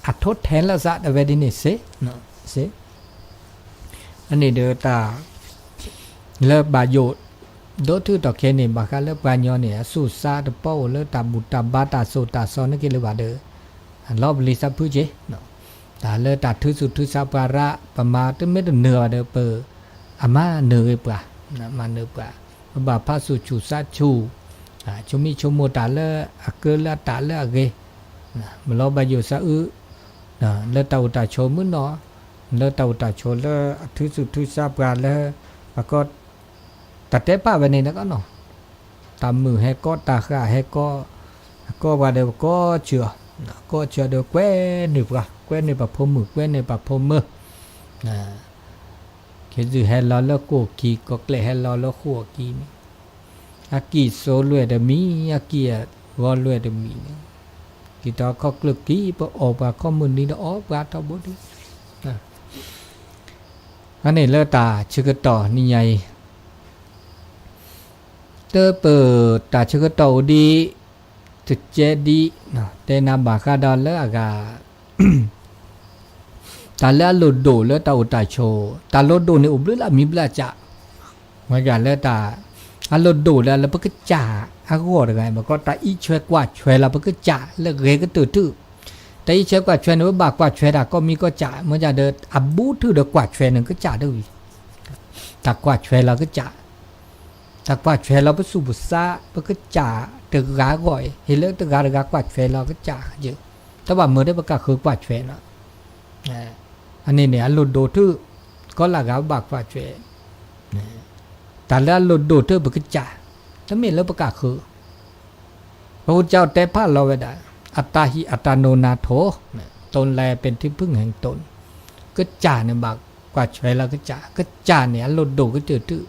อัดทดแทนละซาแต่เวดินเซเนาะเซอันนี้เดตาเลบาโยโดทุตอเคนี่บาคาเลปานยอเนี่ยสุซาตปอเลตาบุตาบาตาโซตาซอนกิเลบาเดลอบลิซาพุเจเนาะตาเลตาทุสุทุสาปาระปมาตเมตเนือเดเปอามาเนือปะนะมาเนือปะบาพาสุชูซาชูชุมิชุโมตาเลอเกลตาเลอเกนะมลอบายุซาอึนะเลตาอุตาโชมุนเนาะเลตาอุตาโชเลทุสุทุสาปาเลปะก็ตัดเตป้าวันนี้นะก็เนาะตามมือให้ก็ตาขาให้ก็ว่าเดี๋ยวก็เชื่อเดี๋ยวแกว้หนึบละแกว้ในปะพมือแกว้ในปะพมือคือจะให้เราแล้วก็กีก็เกลให้เราแล้วขัวกีอากีโซลวยเดมีอากีวอลวยเดมีกีตาก็กลึกกีปะออกปะข้อมือนี้นะออกปะทั้งหมดอันนี้เลตาชื่อต่อนี่ไงเตอเปิดตาชกโตดีจุดเจดีเนาะเตนาบาคาดอลเลอากาตาเลอลุดโดเลตาอุตาโชตาลุดโดเนี่ยอุบลละมีบลาจะมากันเลตาอะลุดโดแล้วปะกจ่าอะก็ว่าไงมันก็ตาอีช่วยกว่าช่วยละปะกจ่าแล้วเกก็ตื้อแต่อีช่วยกว่าช่วยเนี่ยบากกว่าช่วยดาก็มีก็จ่ามันจะเดินอับบูถือเดกว่าช่วยนึงก็จ่าด้วยตากว่าช่วยเราก็จ่าถ้ากว่าเชลเราไปสู่บุษาไปก็จ่าตึกกาก่อยเห็นเรื่องตึกกากว่าเชลเราก็จ่าเยอะแต่ว่าเมื่อได้ประกาศคือกว่าเชลนะอันนี้เนี่ยหลุดโดทื่อก็ละกาบักกว่าเชลแต่แล้วหลุดโดทื่อไปก็จ่าถ้าไม่เลิกประกาศคือพระพุทธเจ้าแต่พระเราไว้ได้อัตตาหิอัตตาโนนาโถตนแลเป็นที่พึ่งแห่งตนก็จ่าเนี่ยบักกว่าเชลเราก็จ่าเนี่ยหลุดโดก็ตื้อ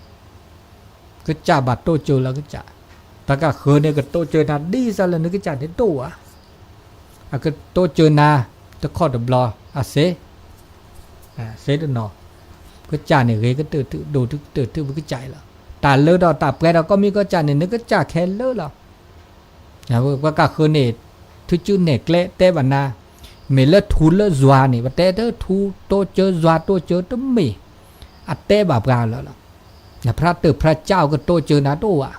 ก็จ่าบัดโตเจอแล้วก็จ่าแต่ก็เคยเนี่ยก็โตเจอนาดีซะแล้วนึกก็จ่าได้โตอ่ะก็โตเจอนาจะข้อดับลอเซเซดนอก็จ่าเนี่ยเกก็ตื่นดูตื่นมันก็จ่ายแล้วต ตาเลือดตาเปรเราก็มีก็จ่าเนี่ยนึกก็จ่าแค่เลือดหรอนะว่าก็คือเนี่ยทุจุเนี่ยเกลเตบันนาเมลทูเลจวานี่ว่าเตเตทูโตเจอจวาโตเจอตั้มมีอัตเตบาปราแล้วนะพระเตพระเจ้าก็โตเจอนาโตอ่ะ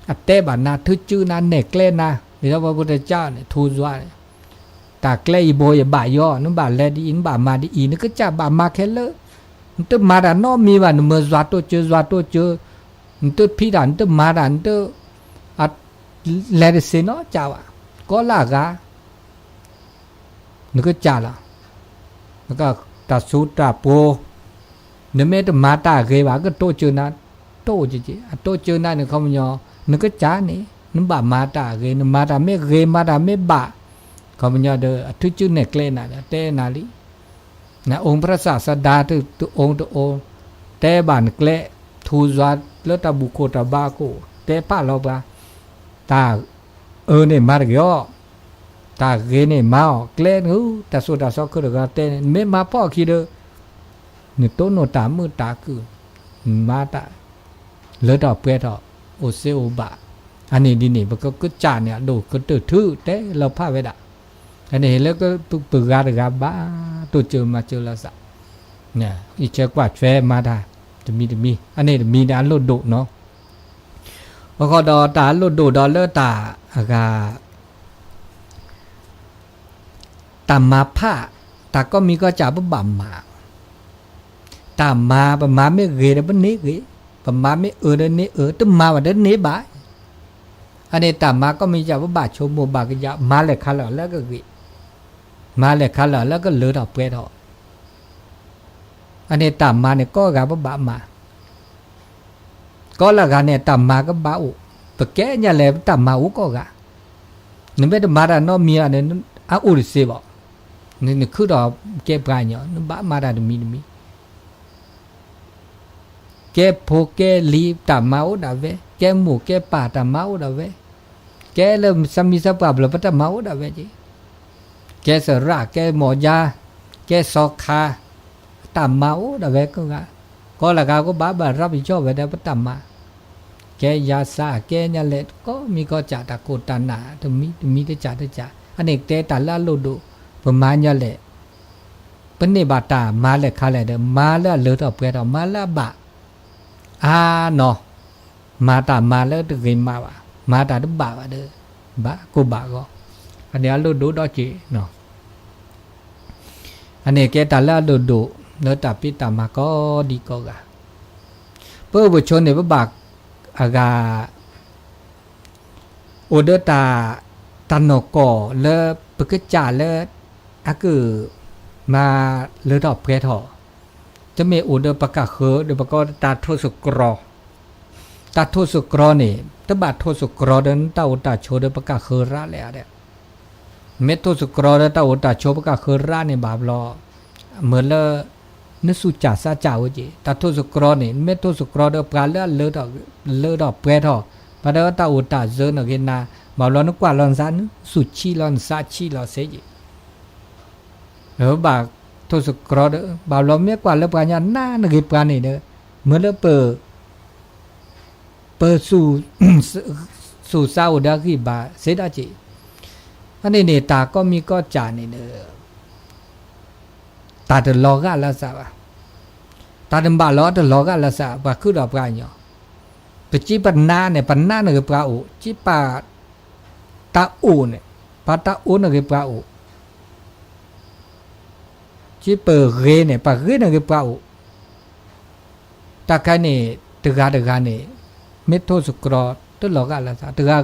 อัตเตบันนาทุจุนาเนี่ยเกลนานี่แล้วพระพุทธเจ้าเนี่ยทูจวาตาเกลอีโบยบ่ายย่อนึกบ่าแลดีอินบ่ามาดีอีนึกก็จ่าบ่ามาแค่เลือดตึมาดานอมีวันเมื่อจวาโตเจอตึพิดานตึมาดานตึอัดเลดเซนอจ้าวก็ลากานึกจ่าละแล้วก็ตัดสูตรโปนึกไม่ตึมาตาเกว่าก็โตเจอนะโตจริงๆโตเจอนะนึกเขาไม่ยอนึกก็จ่านี่นึกบ่ามาตาเกนึกมาตาไม่เกมาตาไม่บ่าเขาไม่ยอเด้อทุกจุดเนี่ยเกลน่ะเตนาลีนะองค์พระศาสดาตัวองค์เตบานเกลทูจวัดแล้วตาบุโคตาบาโกเตป้าเราปะตาเนี่ยมาเกี่ยวตาเกเนี่ยมาเกลนูแต่สุดาสอกคือก็เตไม่มาพ่อคิดเด้อนี่ต้นโนตามือตาคือมาตาเลือดออกเปรี้ยวโอเซโอบะอันนี้ดีนี่มันก็จ่าเนี่ยดูก็ตื่นทื่อเตเราพาไว้ด่าอันนี้แล้วก็ตุกปืกาบ้าตัวเจอมาเจอละสักเนี่ยอีเจ้ากว่าแฟมาได้จะมีอันนี้มีด้านโลดโดเนาะพอดอตาโลดโดดอเลอตาอากาตามมาผ้าตาก็มีก็จ่าบ่บ่มาตามมาประมาไม่เกยบันนี้เกยประมาไม่เดนนี้ตึมมาว่าเดนนี้บ่าอันนี้ตามมาก็มีจ่าบ่บ่าโชโมบ่ากะมาเลยคาละแล้วก็เกยมาเลยคาละแล้วก็เลือดออกเปรี้ยวอันนี้ตามมาเนี่ยก็กาบบะมาก็ละกันเนี่ยตามมาก็บ้าอุปแกเนี่ยเลยตามมาอุก็กะนี่ไม่ได้มาดานอมีอะไรนั่นอาอุริเซบนี่คือดอกแกปลายเนี่ยนั่นบ้ามาดานมีแกโพแกลีตามมาอุดาเวแกหมูแกป่าตามมาอุดาเวแกเริ่มสามีสปาบลปตามมาอุดาเวจีแกสระแกหมอยาแกซอกคาตามมาอุดาเวก็ละกาก็บ้ารับผิดชอบไว้ได้ปตามมาแกยาซาแกเนี่ยแหละก็มีก็จ่าตะโกตานาถึงมีได้จ่าอันนี้เตตาละโลดูประมาณเนี่ยแหละปนิบาตามาเลยคาเลยเด้อมาแล้วเลือดออกเปรี้ยวมาแล้วบะเนาะมาตามาแล้วตึกมาว่ะมาตาดึบะว่ะเด้อบะกูบะก็อันนี้โลดูดอจีเนาะอันนี้แกตาละโลดูเนื้อตาพิตามาก็ดีก็กะเพื่อบุชนเนี่ยพระบากอากาโอเดตาตันโนกอเลปกจ่าเลอาคือมาเลดอกเพทอจะมีโอเดปกะเคอเดปกตาโทสุกรอตาโทสุกรอนี่ตบาโทสุกรอเดินตาอุตาโชเดปกะเคอระเลยอะเดเมโทสุกรอเดตาอุตาโชปกะเคอระนี่บาบลอเหมือนเลนึกสุจ่าซาจ่าวจีตาทุสุกรอนี่เมทุสุกรอเดปลาเลือดอกเปรทอปะเดตาอุตาเจนกินนาบาลอนึกว่าลอนซานสุชีลอนซาชีลอเซจีบากทุสุกรอเดบาลอเมียกว่าเลปาญาน่านกิปานี่เดเมื่อเลเปสู่ซาอุดากิบาเซดาจีอันนี้เนี่ยตาก็มีก็จ่านี่เดตาเดลอกาลาซาบะตาเดบาลอเดลอกาลาซาบะคือดอกปลาญอปจิปันนาเนี่ยปันนาเนี่ยปลาอุจิปาตาอูเนี่ยปาตาอูเนี่ยปลาอุจิเปเรเนี่ยปาเรเนี่ยปลาอุตาคันเนี่ยตะกาเนี่ยเมโทสุกรอตลอกาลาซาตะกา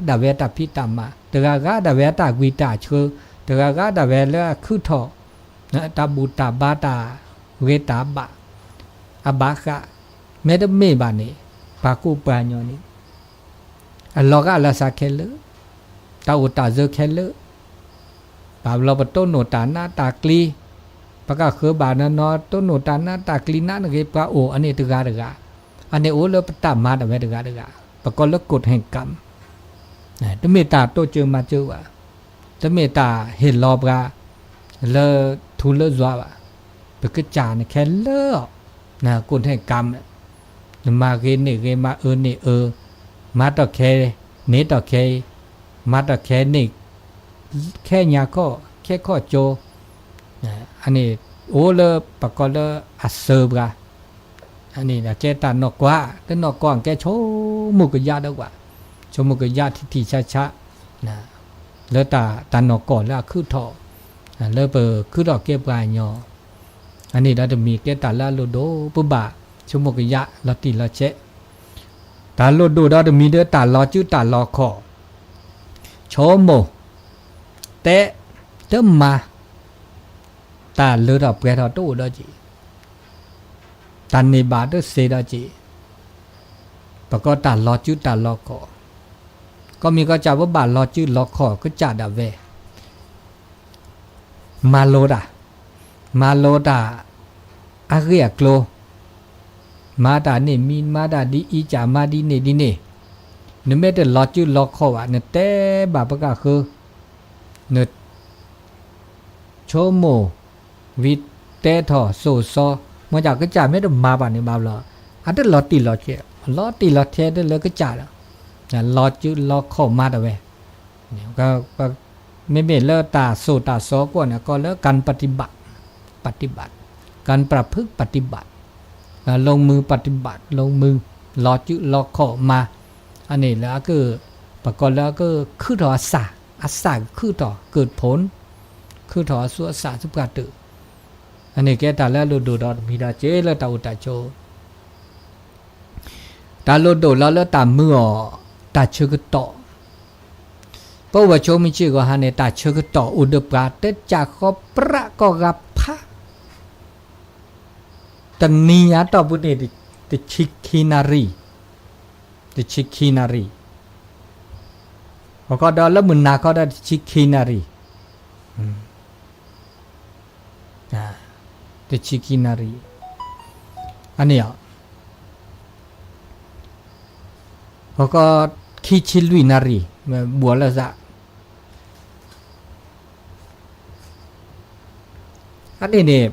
ดาเวตาพิตามาตะกาดาเวตากุยตาเชอตะกาดาเวละคือทอนะตาบูตาบาตาเวตาบะอบากะเมดเมบานีปากูปาญอนี่อัลลอฮ์กะลาซาเคลตาอุตาเซเคลบาบลอปโตโนตานาตากลีปะกะเคบานานอโตโนตานาตากลีนาเกปะโออันนี้ตะกาอันนี้โอเลปตามาดะเวตะกาปะกอลกฎแห่งกรรมนะตะเมตาโตเจอมาเจอว่าตะเมตาเห็นรอบกาเลทุเลจวาบะปะกะจาเนี่ยแค่เลนะกฎแห่งกรรม มาเกเนเกมาเนมาตะแคเนตะแคมาตะแคเนแค่ยาก็แค่ข้อโจอันนี้โอเลปะกอเลอัสเซอร์บกาอันนี้นะเจตานอกว่าแต่นอกก่อนแกโชมุกยาดกว่าโชมุกยาที่ช้าๆนะแล้วตานอกก่อนแล้วคือทอแล้วเปคือดอกเก็บกายออันนี้เราจะมีแกตาลาโลโดปุบะโชมุกยะลอติลอเจตาโลโดเราจะมีเด้อตาลอจื้อตาลอคอโชโมเตะเติมมาตาเลือดออกแกทอตู้ดอจีตันในบาดเสดอจีปก็ตาลอจื้อตาลอคอก็มีก็จะว่าบาดลอจื้อลอคอก็จ่าดาเวมาโลดาอาเรียกโลมาดาเนมีมาดาดีอีจามาดีเนดีเนนึกไม่ได้ลอจื้อลอคอวะเนี่ยแต่บาปก็คือเนี่ยโชโมวิเตทอโซซอมาจากก็จ่าไม่ได้มาบ้านนี่มาหรออันนั้นลอตีลอเทได้เลยก็จ่าแล้วแต่ลอจื้อลอคอมาดาเวเนี่ยก็ไม่เบ็ดเลิกตาโซตาซอกว่าเนี่ยก็เลิกการปฏิบัติการประพฤติปฏิบัติลงมือปฏิบัติลงมือลอจื้อลอคอมาอันนี้แล้วก็ประกอบแล้วก็คือต่ออาสาคือต่อเกิดผลคือต่อสัวสาสุกาตืออันนี้แกตาแล้วโลดดอมีดาเจแล้วตาอุตาโจตาโลดแล้วตามือตาเชกต่อเพราะว่าโชมิจิก็หาในตาเชกต่ออุดปราเตจากก็ประกอบกับพระตันนี้ต่อบุญติชิคินารีพอก็ดอแล้วมุนนาก็ได้ชิคินารีติชิคินารีอันนี้พอก็คิชิลุยนารีบัวละซะอันนี้เนี่ย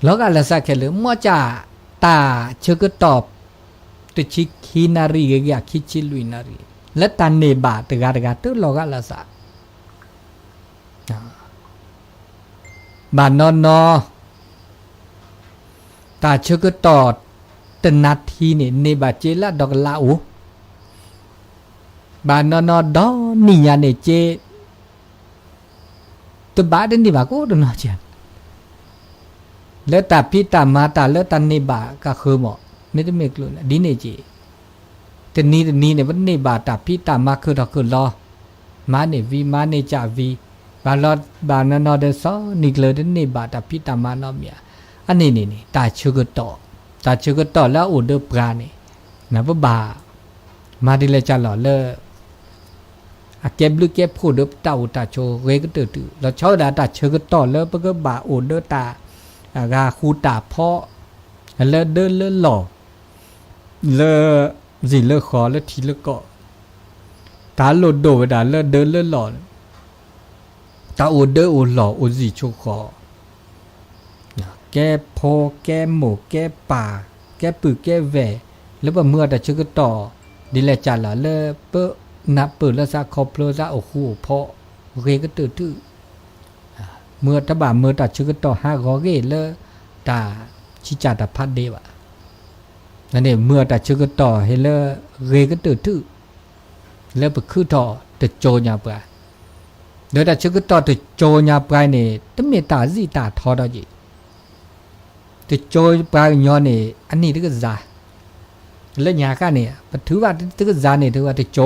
แล้วก็ละซะแค่เลยมั่วจ่าตาเชื่อก็ตอบติชิคินารีก็อยากคิชิลุยนารีและตันเนบาตกาตัวโลกาลาสะบานนอตาเชกตอดตนาทีนี่เนบาเจละดอกลาอูบานนอดอนี่ยาเนเจตัวบาดนี่บาก็ดนอเจแล้วตาพิตามาตาแล้วตันเนบาก็คือหมอไม่ได้เมกลุนดิเนเจแต่นี้เนี่ยวันนี้บาตาพิตามาคือดอกคือรอมาเนี่ยวีมาเนี่ยจ่าวีบาลอดบานนอเดซอนิกเลเดนี่บาตาพิตามานอเมียอันนี้ตาชื่อก็ต่อแล้วอุดปราเนี่ยนะว่าบามาดิเลจ่าหล่อเลอเก็บลึกเก็บพูดเต่าตาโชเวก็ตื่นเราชอบตาชื่อก็ต่อแล้วก็บาอุดตากาคูตาพ่อแล้วเดินเลื่อนหล่อเลสิเลขอแล้วทีเลก็ตาโลดโดดาเลเดินเลื่อนหล่อตาโอเดอโอหล่อโอสิโชคอแกพอแกหมูแกป่าแกปือแกแหวแล้วเมื่อแต่ชื่อก็ต่อดิแลจันละเลเปนับเปิดแล้วซะคอเพลซะโอ้โหพอเรก็ตื่นตื้อเมื่อตาบ่าเมื่อตัดชื่อก็ต่อ5กอเกเลตาชิจาตพัดเดวะนั่นเองเมื่อตัดชื่อก็ต่อเฮเลเรก็ตื่นตื้อแล้วไปคือต่อติดโจญาปะเดี๋ยวตัดชื่อก็ต่อติดโจญาปะเนี่ยตั้งเมตาสิตาทอดจีติดโจปลายย้อนเนี่ยอันนี้ที่ก็จ่าแล้วยากันเนี่ยถือว่าที่ก็จ่าเนี่ยถือว่าติดโจ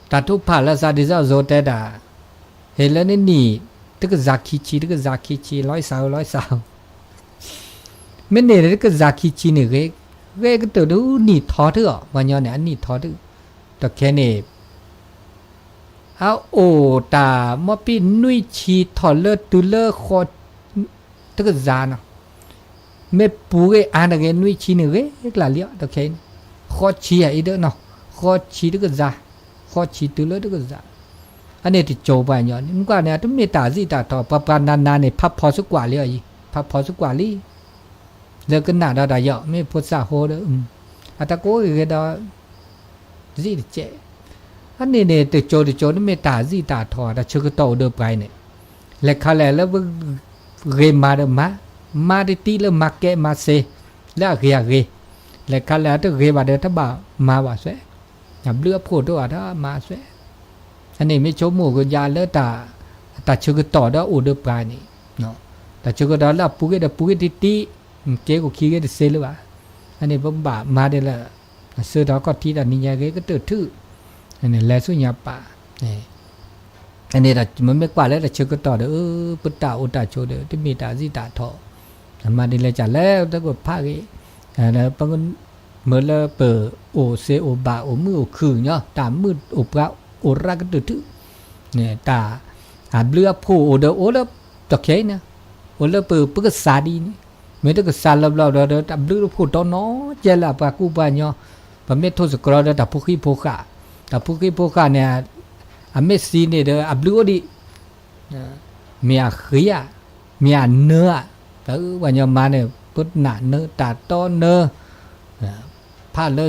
แต่ทุกผ่านแล้วซาดิซาโซเตดาเห็นแล้วนี่ที่ก็จ่าคิชีที่ก็จ่าคิชี100 สาวไม่เนี่ยที่ก็จ่าคิชีเนี่ยเร่ก็ตัวดูนี่ทอดเถอะวันย้อนเนี่ยอันนี้ทอดเถอะแต่แค่เนี่ยเอาโอตามอปีนุยชีทอเลอตุเลอคอตก็จานะไม่ปูเกอันเกนุยชีเนี่ยเกกลาเลียตะเคนคอชีอะอีเด้อเนาะคอชีตก็จาคอชีตุเลตก็จาอันนี้ที่โจไปย้อนมันก็เนี่ยต้องเมตตาสิตาทอปะปานานาเนี่ยพับพอสักกว่าเลยพับพอสักกว่าลี เลิกกันหน้าดาเยอะไม่พุทธะโหเด้ออัตโกก็ดอจีเจอันนี้เนี่ยติโจนี่ไม่ตาจีตาทอดชกโตเดิมไปเนี่ยและเขาแล้วเรมาเดมาดิตีแล้วมาแกมาเซแล้วเรียและเขาแล้วตัวเรมาเดถ้าบ่ามาว่าเสอย่าเลือกพูดตัวถ้ามาเสอันนี้ไม่ชมหมู่กันยาเลือตาชกโตเด้ออุดไปนี่เนาะแต่ชกโตแล้วปุกติตีเจ๊ก็ขี้ก็เซหรือวะอันนี้บ่บ่ามาเดละเสือดอกก็ทีแต่นี่ยาเกก็ตื่นทื่ออันนี้แลสุญญาป่านี่อันนี้เรามันไม่กว่าแล้วแต่เชื่อก็ต่อเด้อปุตตาอุตตาโชเด้อที่มีตาสิตาทอมาดีเลยจัดแล้วถ้าก็พากีแล้วบางคนเมื่อเราเปิดโอเซโอบาโอมือโอคือเนาะตามมือโอปะโอรักก็ตื่นทื่อเนี่ยตาเลือผู้โอเด้อโอแล้วตะเคียนนะโอแล้วเปิดปุ๊กซาดีนี่เมื่อตะกซาลับๆเด้อตามเลือผู้ตอนน้อเจล่ะปะกูปะเนาะปะเม็ดโทสกรอเด้อตาผู้ขี้ผู้ขาแต่พวกเนี่ยอเมซีเนี่ยเด้ออับลูดิมีอาเขียมีอาเนื้อแต่วันยามาเนี่ยพุทธะเนื้อตาโตเนื้อผ้าเล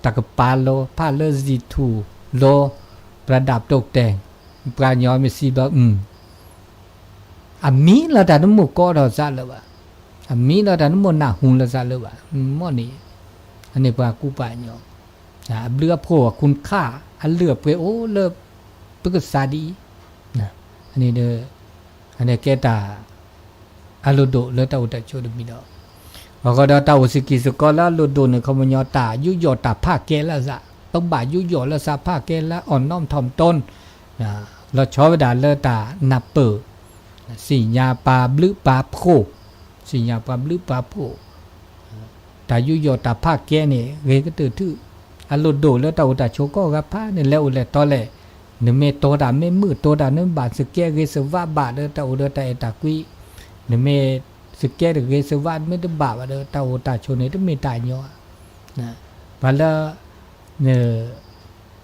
ตะกปาโลผ้าเลจิทูโลประดับตกแต่งปลาญอมีสีแบบอามีเราแต่น้ำมูกก็เราซะเลยวะอามีเราแต่น้ำมูกหน้าหุ่นเราซะเลยวะมั่วนี่อันนี้ปลากูปลาญอเลือโผล่คุณค่าอันเลือไปโอ้เลือปึกษาดีนะอันนี้เด้ออันนี้แกตาอโลโดเลือตาอุตโชดมีดอกว่าก็ตาอุสิกิสกอลาโลโดเนี่ยเขามันยอตายุยอตาภาคแกละซะต้องบ่ายุยอละซะภาคแกละอ่อนน้อมถ่อมตนเราชอบเวลาเลือตานับเปิดสิญาปาบลึปาโพสิญาปาบลึปาโพตายุยอตาภาคแกเนี่ยเรก็ตื่นทื่ออโลโดแล้วตาอุตาโชก็กับพาเนี่ยแล้วแหละตอแหละเนเมโตดาเมมือโตดาเนบาสเกเกสวาบาเดตาอุตาเอตากุยเนเมสเกเกสวาเมตบาเดตาอุตาโชเนตเมตาญอนะบาลเนี่ย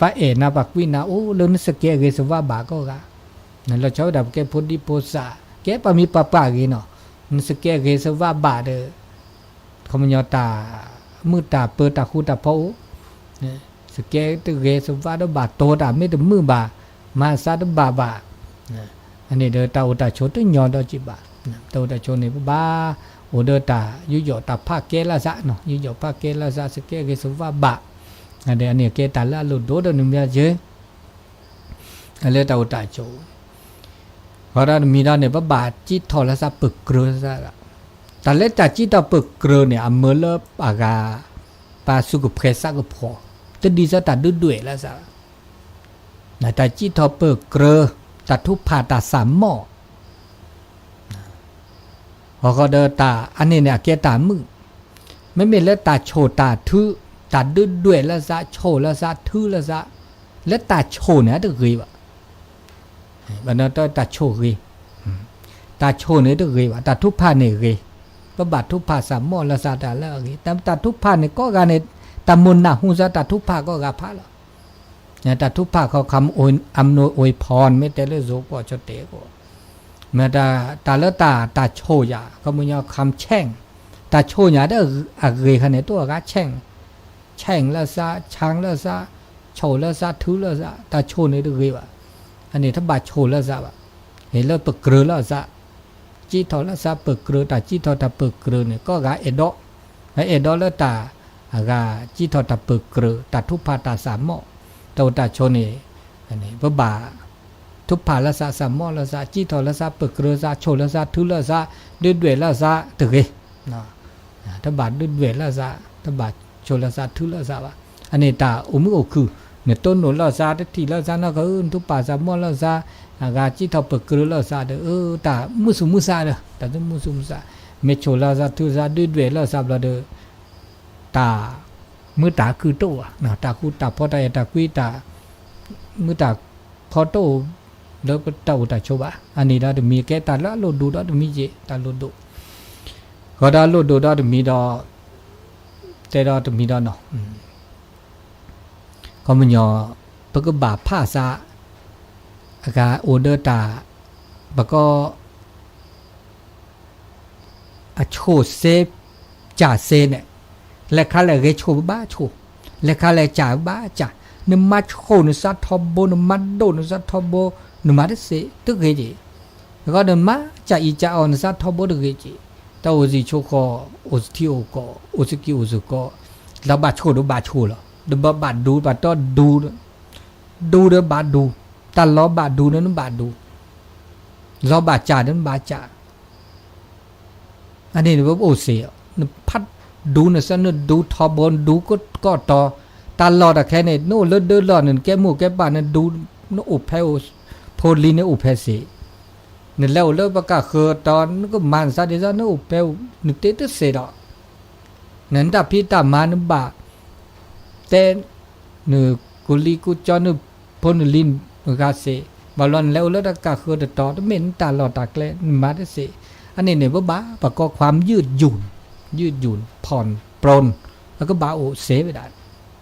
ปะเอนาปักวินาโอ้เลนสเกเกสวาบาก็กะนั่นเราชอบดับแกพุทธิโพสะแกปะมีปะปะกีเนาะนสเกเกสวาบาเดเขามันยอตามือตาเปิดตาคูตาโพสเกตเกสวาดบาโตดาไม่ถึงมือบามาซาดบาอันนี้เดตาอุตาโชตุญอดจิบาตาอุตาโชนี่บาโอเดตายุยอตาภาคเกละซะเนาะยุยอภาคเกละซะสเกเกสวาบาอันนี้เกตาละลุโดดนุมยาเจอันเลตาอุตาโชพอเรามีดาเนี่ยบาจิตทอละซะปึกเกลือซะแต่เลตาจิตตาปึกเกลือเนี่ยอเมเลปากาปาสุกเพศก็พอจะดีซะตัดด้วยแล้วซะแต่จีทอเปิกเกลอตัดทุพผาตัดสามหม้อพอก็เดินตาอันนี้เนี่ยเกตามึงไม่มีแล้วตาโชตาทือตัดด้วยแล้วซะโชแล้วซะทือแล้วซะแล้วตาโชเนี่ยตึกรีวะวันนั้นตาโชรีตาโชเนี่ยตึกรีวะตาทุพผาเนี่ยรีก็บาดทุพผาสามหม้อแล้วซะแต่แล้วรีแต่ตาทุพผาเนี่ยก็การเนี่ยตามุนนะหูซะตาทุพผาก็กาพาแล้วเนี่ยตาทุพผาเขาคำโอยอำนวยอวยพรไม่แต่เรื่องโซก็จะเตะก็เมื่อตาแล้วตาโชยาเขามึงเอาคำแช่งตาโชยาได้อะไรขนาดตัวก็แช่งแล้วซะช้างแล้วซะโชแล้วซะถือแล้วซะตาโชนี่ได้กี่วะอันนี้ถ้าบาดโชแล้วซะวะเห็นแล้วปึกเกลือแล้วซะจีทอแล้วซะปึกเกลือตาจีทอตาปึกเกลือเนี่ยก็กาเอดอแล้วตากาจีทอตาปึกเกลือตาทุพผาตาสามหม้อตาตาโชนี่อันนี้บาทุพผาละซะสามหม้อละซะจีทอละซะปึกเกลือซะโชละซะถือละซะด้วยละซะตึกเอนะถ้าบาดด้วยละซะถ้าบาดโชละซะถือละซะวะอันนี้ตาอุมุคือเนี่ยต้นหนุนละซะทีละซะนะก็ทุพผาสามหม้อละซะกาจีทอปึกเกลือละซะเด้อตามุซาเด้อตามุซาเมโชละซะถือซะด้วยละซะละเด้อตามือตาคือโตนะตาคูตาพอตาตาคุยตามือตาพอโตแล้วก็เต่าตาโชบะอันนี้เราจะมีแก่ตาละโลดูเราจะมีเจตาโลดูก็ได้โลดูเราจะมีดอแต่เราจะมีดอเนาะก็มันยอปะก็บาผ้าซาอากาโอเดอร์ตาปะก็ โชเซจ่าเซเนี่ยและคาเลยเกโชบ้าโชและคาเลยจ่าบ้าจ่าเนมาโชนซัตทอโบเนมาโดนซัตทอโบเนมาเซตึกเกจิแล้วก็เนมาจ่าอีจ่าออนซัตทอโบตึกเกจิแต่โอซิโชก็โอสที่โอก็โอสกิโอสก็แล้วบ้าโชดูบ้าโชเหรอเดบ้าดูบ้าต้อดูเดบ้าดูแต่ล้อบาดูนั้นบาดูล้อบาจ่านั้นบาจ่าอันนี้ว่าโอเสียนพัดดูนะซะนดูทอบอลดูก็ต่อตาลอดอะแค่เนี่ยโน่เลือดเดือดร้อนนั่นแกหมูแกบ้านนั่นดูนอุบแพโอโพลีนอุบแพสีนี่แล้วเลิกประกาศคือตอนก็มันซะดิซะนอุบแพนึกเตตเสียดอกนั่นถ้าพี่ตามานบาแต่นึกุลีกุจอนึพนลินกาเซบอลอนแล้วตะกาคือต่อเมนตาหลอดตากแลมาได้เสอันนี้เนี่ยบ้าประกอบความยืดหยุ่นผ่อนปรนแล้วก็บ้าโอเสไปได้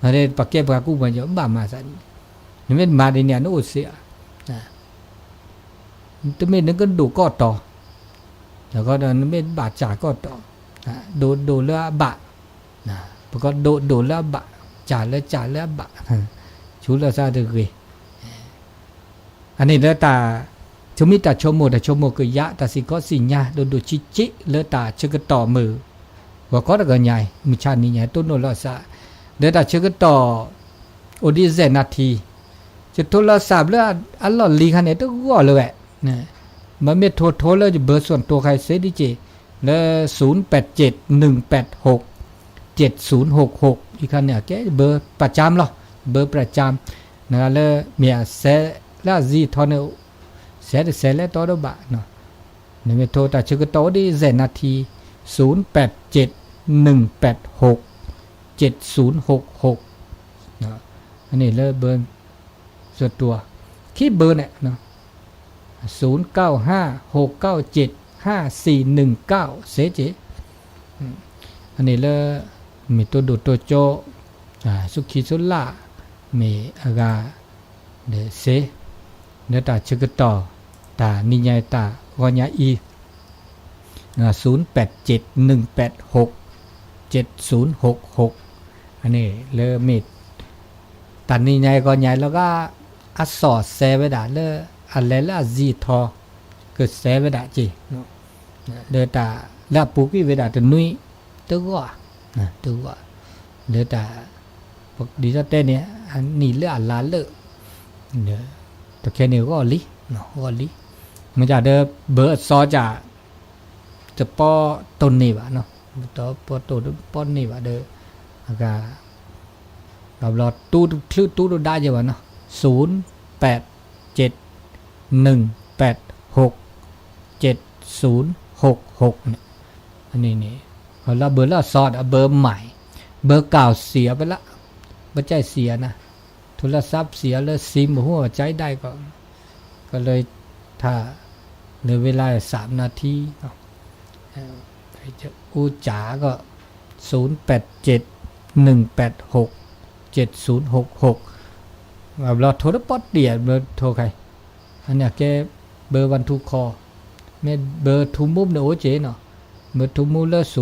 อันนี้ปากแก้ปากกู้มาเยอะบ้ามาสันนี่ไม่มาในเนี่ยโอเสียนะแต่ไม่นึกก็ดูก็ต่อแล้วก็นั่นไม่บาดจ่าก็ต่อโดเลือบะนะประกอบโดเลือบะจ่าเลือบะชูเลือซาเดือยอันนี้เลตาชมิตาชมโมตาชมโมกุยะตาสิก็สิญาดูชิจิเลตาชกต่อมือว่าก็ตะกันใหญ่มิชานี่ใหญ่ต้นโนลสะเลตาชกต่อโอดิเซนาทีจะโทรศัพท์แล้วอัลลอฮ์ลีคันเนี่ยต้องก็เลยนะมันไม่โทรแล้วจะเบอร์ส่วนตัวใครเซดิเจแล้ว0871867066อีกคันเนี่ยแกเบอร์ประจำหรอเบอร์ประจำนะแล้วเมียเซแล้วจีทอนเสร็จแล้วต่อดบะเนาะนี่ไม่โทรแต่ชื่อก็ต่อได้เซนาที0871867066เนาะอันนี้เลยเบอร์ส่วนตัวคิดเบอร์เนี่ยเนาะ0956975419เสจอันนี้เลยมีตัวดูตัวโจสุขีสุล่ามีอากาเดเซเนตาชกต่อตานิยายตากอญาอี0871867066อันนี้เลมิดตานิยายกอญาแล้วก็อัสสอดเซเวดาเลอันเลละจีทอเกิดเซเวดาจีเดตาละปุกิเวดาตนุยตัวเดตาปกดีจะเต้เนี่ยอันนี้เลืออัลลาเลือเนี่ยแต่แค่นี้ก็ลิเนาะก็ลิมันจะเดเบอร์ซอจะป้อต้นนี่วะเนาะต่อป้อต้นป้อนนี่วะเดอากาเราตู้ได้ยังวะเนาะ0871867066เนี่ยอันนี้นี่เราเบอร์ละซอเบอร์ใหม่เบอร์เก่าเสียไปละไม่ใช่เสียนะโทรศัพท์เสียแล้วซิมหัวใจได้ก็เลยถ้าในเวลา3 นาทีอูจ๋าก็0871867066เราโทรป๊อดเดียเบอร์โทรใครอันเนี้ยแกเบอร์วันทุกคอไม่เบอร์ทุมุมเนี่ยโอเจเนาะเบอร์ทุมุมแล้ว0956975419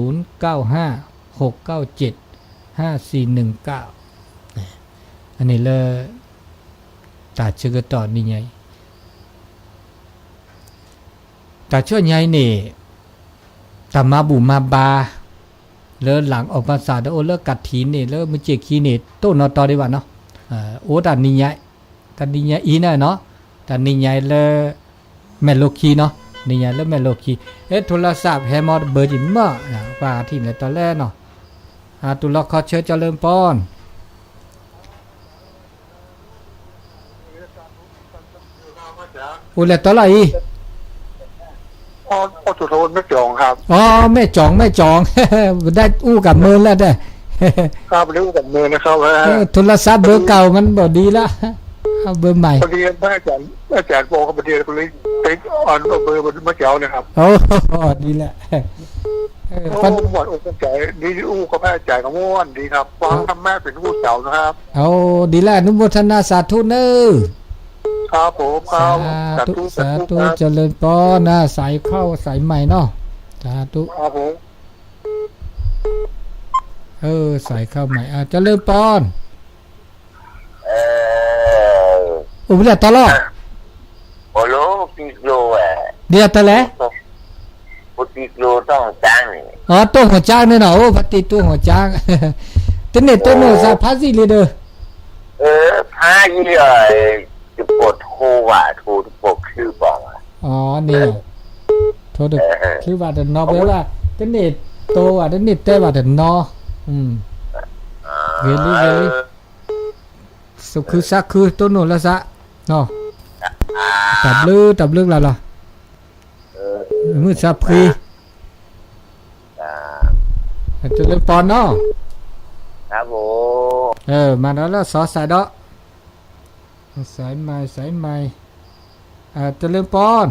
อันนี้เลยตาชื่อก็ต่อนี่ไงตาช่วยไงนี่ตามาบุมาบาเลิกหลังออกมาสาดโอเลิกกัดทีนี่เลิกมือเจคีนี่โต้นอต่อดีกว่าเนาะโอ้ตานี่ไงกันนี่ไงอีน่ะเนาะตานี่ไงเลยแมโลคีเนาะนี่ไงแล้วแมโลคีโทรศัพท์แฮมอดเบอร์จิมม่กว่าที่ในตอนแรกเนาะตุลคอเชิญเจริญปอนอุเลตอะไรพ่อสุโธนแม่จองครับอ๋อแม่จองได้อู้กับมือแล้วได้ครับเรื่องกับมือนะครับโทรศัพท์เบอร์เก่ามันบ่ดีละเอาเบอร์ใหม่พอดีแม่อาจารย์บอกกับพอดีคนนี้ติ๊กอ่อนเบอร์แม่เจ้านะครับโอ้ดีแหละปันหมดอกใจดีอู้กับแม่อาจารย์กับม้วนดีครับฟังทำแม่เป็นผู้เจ้านะครับเอาดีแหละนุโมทนาสาธุเนอครับผมครับสาธุเจริญปอนะใส่เข้าใส่ใหม่เนาะ สาธุ ครับผม ใส่เข้าใหม่เจะเริ่มปอน อุบลตลอด Olo pikloเดียวตะแล piklo tong tang ni. ตัวหัวจ้างเนี่ยเนาะปฏิตัวหัวจ้างตะเน็ตตัวโนซาพาสิเลยเด้อ Pha jiจะปวดโหว่ะโทปวดคือบอก นี่โทษคือว่าเดนนอแปลว่าตะเน็ตโตว่าตะเน็ตแต่ว่าเดนนอเวลี่สุคือซักคือตัวโนละซะเนาะตับลึกแล้วล่ะมือซับพรีจะเล่นปอนเนาะ ครับผม มาแล้วสอสายดอกสายใหม่จะเล่นปอน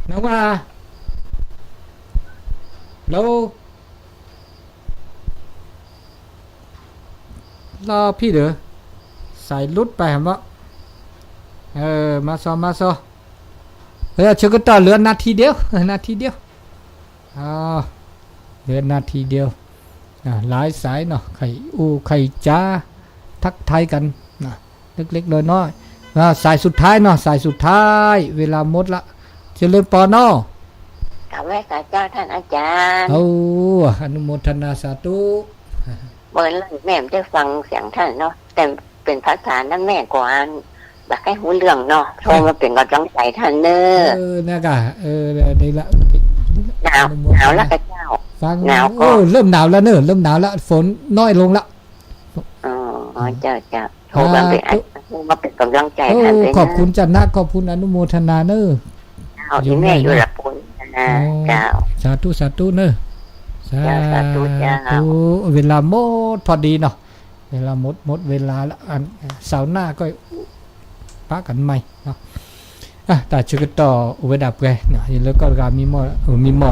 น้องว่าแล้วรอพี่เด้อใส่ลุดไปหมั้มาซอชื่อก็ต่อเหลือนาทีเดียวเหลือนาทีเดียวหลายสายเนาะไข่จ้าทักทายกันนะเล็กๆน้อยๆสายสุดท้ายเนาะสายสุดท้ายเวลาหมดละเจริญปอนอ กราบไหว้กับเจ้าท่านอาจารย์ อนุโมทนาสาธุ เมื่อนั้นแม่ได้ฟังเสียงท่านเนาะแต่เป็นภาษานั้นแม่กว่าอยากให้หูเรื่องเนาะโทรมาเป็นกำลังใจท่านเนอนะกะได้ละ หนาวแล้วกับเจ้า ฟังหนาวก็เริ่มหนาวแล้วเนอะเริ่มหนาวแล้วฝนน้อยลงละ เจ้าโทรมาเป็นกำลังใจท่านเลยนะ ขอบคุณจันนะขอบคุณอนุโมทนาเนอะ ที่แม่อยู่ละปุ่นนะเจ้า สาธุเนอะสาธุเวลาหมดพอดีเนาะเวลาหมดเวลาละเสาร์หน้าก็ป้ากันใหม่เนาะแต่ชื่อต่ออุปดับไงนะแล้วก็การมีหม้อ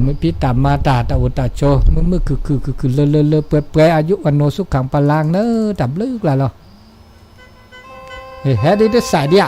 ไม่พิตามมาตาอุตาโชเมื่อคือเลอเปื่อยอายุวันโนสุขังปลางเนอะดับลึกละเหรอเฮ้ยได้สายเดีย